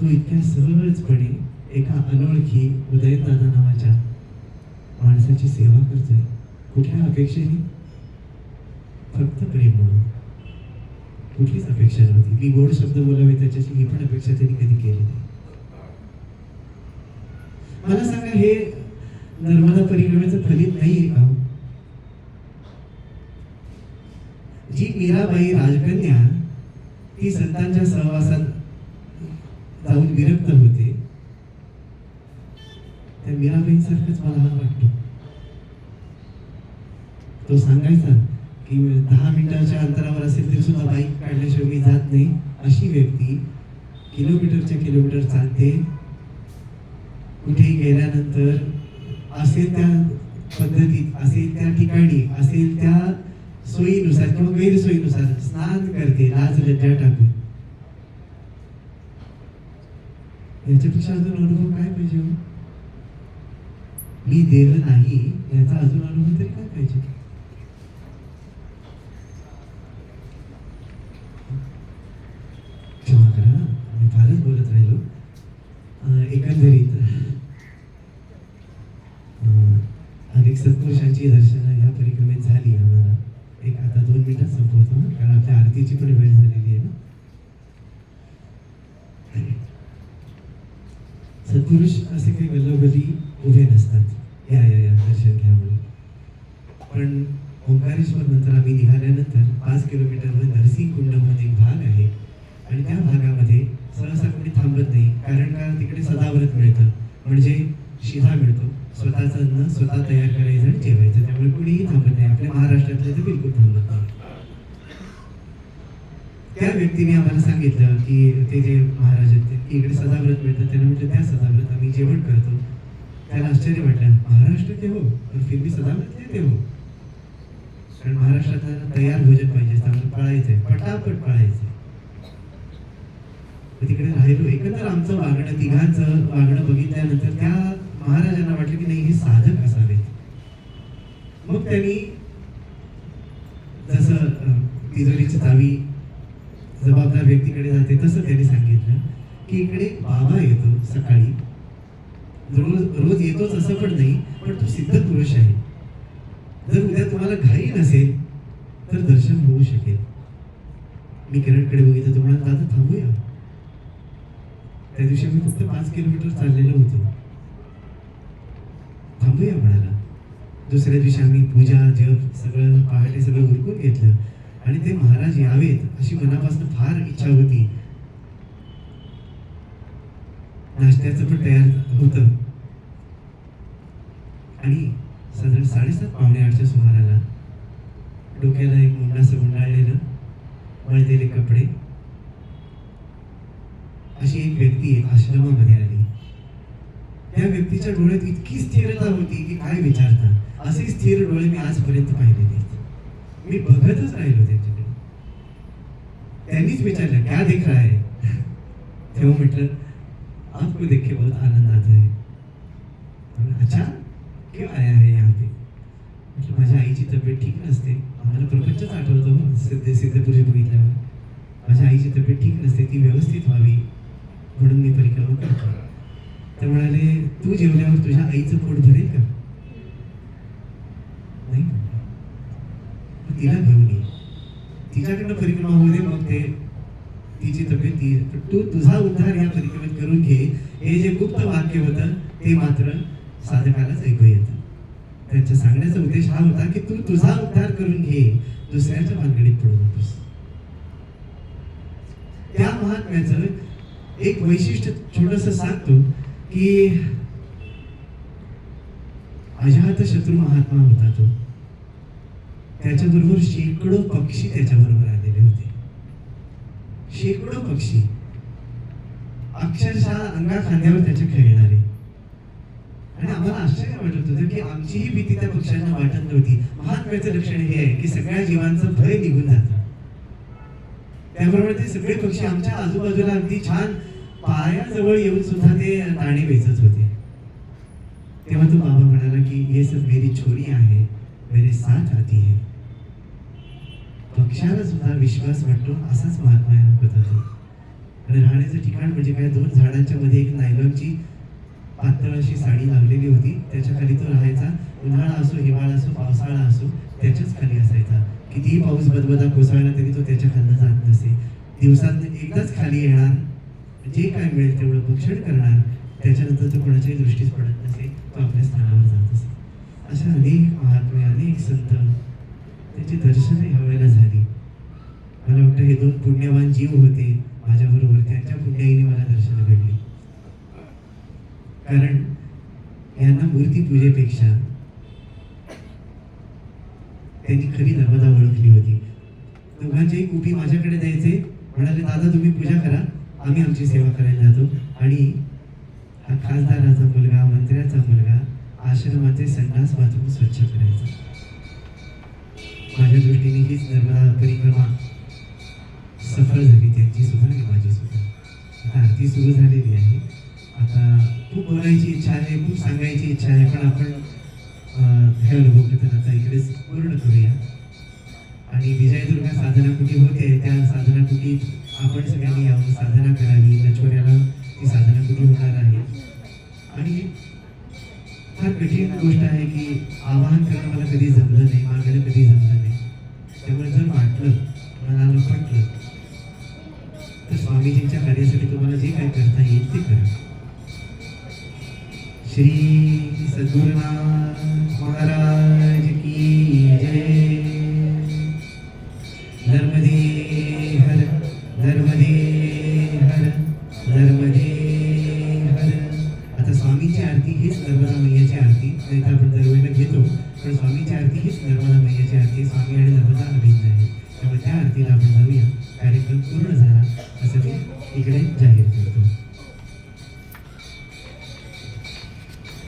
तो इतक्या सहजपणे एका अनोळखी उदयनदादा नावाच्या माणसाची सेवा करतोय. कुठल्या अपेक्षेने? फक्त प्रेम म्हणून. कुठलीच अपेक्षा नव्हती. मी गोड शब्द बोलावे त्याच्याशी, ही पण अपेक्षा त्यांनी कधी केली नाही. मला सांगा, हे नर्मदा परिक्रमेचं फलित नाहीये का? जी मीराबाई राजकन्या ती संतांच्या सहवासात जाऊन विरक्त होते, त्या मीराबाईंसारखंच मला हा वाटतो. तो सांगायचा की 10 मिनिटाच्या अंतरावर असेल तरी सुद्धा बाईक काढल्याशिवाय मी जात नाही. अशी व्यक्ती किलोमीटरच्या किलोमीटर चालते. कुठेही गेल्यानंतर असेल त्या पद्धतीत, असेल त्या ठिकाणी, असेल त्या सोयीनुसार किंवा गैरसोयीनुसार स्नान करते, लाज लज्जा टाकून. याच्यापेक्षा अजून अनुभव काय पाहिजे हो? मी देव नाही याचा अजून अनुभव तरी काय पाहिजे? क्षमा करा, मी फारच बोलत राहिलो. एकंदरीत अनेक सत्पुरुषांची दर्शनं या परिक्रमेत झाली आम्हाला. एक आता 2 मिनिटात संपवतो, कारण आपल्या आरतीची पण वेळ झालेली आहे ना. सत्पुरुष असे काही गल्लोगल्ली उभे नसतात, या या या दर्शन घ्या म्हणून. पण ओंकारेश्वर नंतर आम्ही निघाल्यानंतर 5 किलोमीटरवर नरसिंह कुंड म्हणून एक भाग आहे आणि त्या भागामध्ये सहसा कोणी थांबत नाही, कारण का तिकडे सदाव्रत मिळतं, म्हणजे शिधा मिळतो. स्वतःचं अन्न स्वतः तयार करायचं आणि जेवायचं, त्यामुळे कुणीही थांबत नाही. आपल्या महाराष्ट्रातले तर बिलकुल थांबत नाही. त्या व्यक्तीने आम्हाला सांगितलं की ते जे महाराज आहेत की इकडे सदाव्रत मिळतं. त्याने म्हटलं त्या सदाव्रत आम्ही जेवण करतो. त्याला आश्चर्य वाटलं, महाराष्ट्र ते हो, पण फिर भी सदाव्रत ते हो, कारण महाराष्ट्रात तयार भोजन पाहिजे, त्यामुळे पळायचंय, पटापट पळायचंय. तिकडे राहिलो. एकंदर आमचं वागणं, तिघांचं वागणं बघितल्यानंतर त्या महाराजांना वाटलं की नाही, हे साधक असावेत. मग त्यांनी जसं तिजोरीची चावी जबाबदार व्यक्तीकडे जाते तसं त्यांनी सांगितलं की इकडे बाबा येतो सकाळी, रोज येतोच असं पण नाही, पण तो सिद्ध पुरुष आहे. जर उद्या तुम्हाला घाई नसेल तर दर्शन होऊ शकेल. मी किरणकडे बघितलं, तो म्हणाला, दादा थांबूया. त्या दिवशी मी फक्त 5 किलोमीटर चाललेलो होतो. थांबूया म्हणाला. दुसऱ्या दिवशी आम्ही पूजा जप सगळं पहाटे सगळं उरकून घेतलं आणि ते महाराज यावेत अशी मनापासून फार इच्छा होती. नाश्त्याचं पण तयार होतं आणि साधारण 7:30 पावणे 8च्या सुमाराला डोक्याला एक मुंडासं गुंडाळलेलं मळलेले कपडे अशी एक व्यक्ती आश्रमामध्ये आली. त्या व्यक्तीच्या डोळ्यात इतकी स्थिरता होती की काय विचारता. असे स्थिर डोळे मी आजपर्यंत पाहिले नाहीत. मी बघतच राहिलो त्यांच्याकडे. त्यांनीच विचारलं क्या दिख रहा है. तेव्हा म्हटलं आपको देख के बहुत आनंद आता है. अच्छा क्यों आया है यहाँ पे. म्हटलं माझ्या आईची तब्येत ठीक नसते. आम्हाला प्रपंचच आठवतो हो सिद्धपुरुष बघितल्यावर. माझ्या आईची तब्येत ठीक नसते, ती व्यवस्थित व्हावी म्हणून मी परिक्रमा करतो. ते म्हणाले तू जेवल्यावर तुझ्या आईचं पोट भरेल का. नाही, तिला घेऊन ये, तिच्याकडनं परिक्रमा होऊ दे, मग ते तिची तब्येत ती. तू तुझा उद्धार या परिक्रमेत करून घे. हे जे गुप्त वाक्य होतं ते मात्र साधकालाच ऐकू येतं. त्यांच्या सांगण्याचा उद्देश हा होता की तू तुझा उद्धार करून घे, दुसऱ्याच्या भानगडीत पडू नकोस. त्या महात्म्याचं एक वैशिष्ट्य छोटस सांगतो की अजात शत्रू महात्मा होता तो. त्याच्याबरोबर शेकडो पक्षी त्याच्याबरोबर आलेले होते. शेकडो पक्षी अक्षरशः अंगा खांद्यावर त्याच्या खेळणारे. आणि आम्हाला आश्चर्य वाटत होतं की आमचीही भीती त्या पक्ष्यांना वाटत नव्हती. महात्म्याचं लक्षण हे आहे की सगळ्या जीवांचं भय निघून जातं. त्याबरोबर ते सगळे पक्षी आमच्या आजूबाजूला अगदी छान पायाजवळ येऊन सुद्धा ते दाणे वेचत होते. तेव्हा तो बाबा म्हणाला की ये सब मेरी छोरी आहे, मेरे साथ आती है. पक्षाला सुद्धा विश्वास वाटतो असाच महात्मा होता तो. आणि राहण्याचं ठिकाण म्हणजे काय, 2 झाडांच्या मध्ये एक नायलॉनची पातळ अशी साडी लावलेली होती. त्याच्या खाली तो राहायचा. उन्हाळा असो, हिवाळा असो, पावसाळा असो, त्याच्याच खाली असायचा. कितीही पाऊस बदबदा कोसळला तरी तो त्याच्या खाली जात नसे. दिवसात एकदाच खाली येणार, जे काय मिळेल तेवढं भक्षण करणार. त्याच्यानंतर तो कोणाच्याही दृष्टीस पडत नसे. तो आपल्या स्थानावर जात असे. अशा अनेक महात्मे, अनेक संत त्याची दर्शनं ह्या वेळेला झाली. मला वाटतं हे 2 पुण्यवान जीव होते माझ्याबरोबर. त्यांच्या पुण्याईने मला दर्शनं घडली. कारण यांना मूर्तीपूजेपेक्षा त्यांनी खरी नर्मदा ओळखली होती. दोघांच्याही कुपी माझ्याकडे द्यायचे. म्हणाले दादा तुम्ही पूजा करा, आम्ही आमची सेवा करायला जातो. आणि हा खासदाराचा मुलगा, मंत्र्याचा मुलगा आश्रमाचे संडास बाथरूम स्वच्छ करायचा. माझ्या दृष्टीने हीच नर्मदा परिक्रमा सफल झाली, त्यांची सुद्धा आणि माझी सुद्धा. आता आरती सुरू झालेली आहे. आता खूप बोलायची इच्छा आहे, खूप सांगायची इच्छा आहे, पण आपण हे अनुभव कीर्तन आता इकडेच पूर्ण करूया. आणि विजयदुर्गा साधना कुटी होते, त्या साधना कुटीत आपण सगळ्यांनी यावं, साधना करावी. नचोऱ्याला ती साधना कुटी होणार आहे. आणि फार कठीण गोष्ट आहे की आवाहन करणं मला कधी जमलं नाही, मागणं कधी जमलं नाही. त्यामुळे जर वाटलं, मनाला पटलं तर स्वामीजींच्या कार्यासाठी तुम्हाला जे काय करता येईल ते करा. श्री सद्गुरुनाथ महाराज की जय. नर्मदे हर, नर्मदे हर, नर्मदे हर. आता स्वामींची आरती हीच नर्मदा मैयाची आरती. नाही तर आपण दरवेळेला घेतो, पण स्वामींची आरती हीच नर्मदा मैयाची आरती. स्वामी आणि नर्मदा अभिन्न आहे. त्यामुळे त्या आरतीला आपण जाऊया. कार्यक्रम पूर्ण झाला असं मी इकडे जाहीर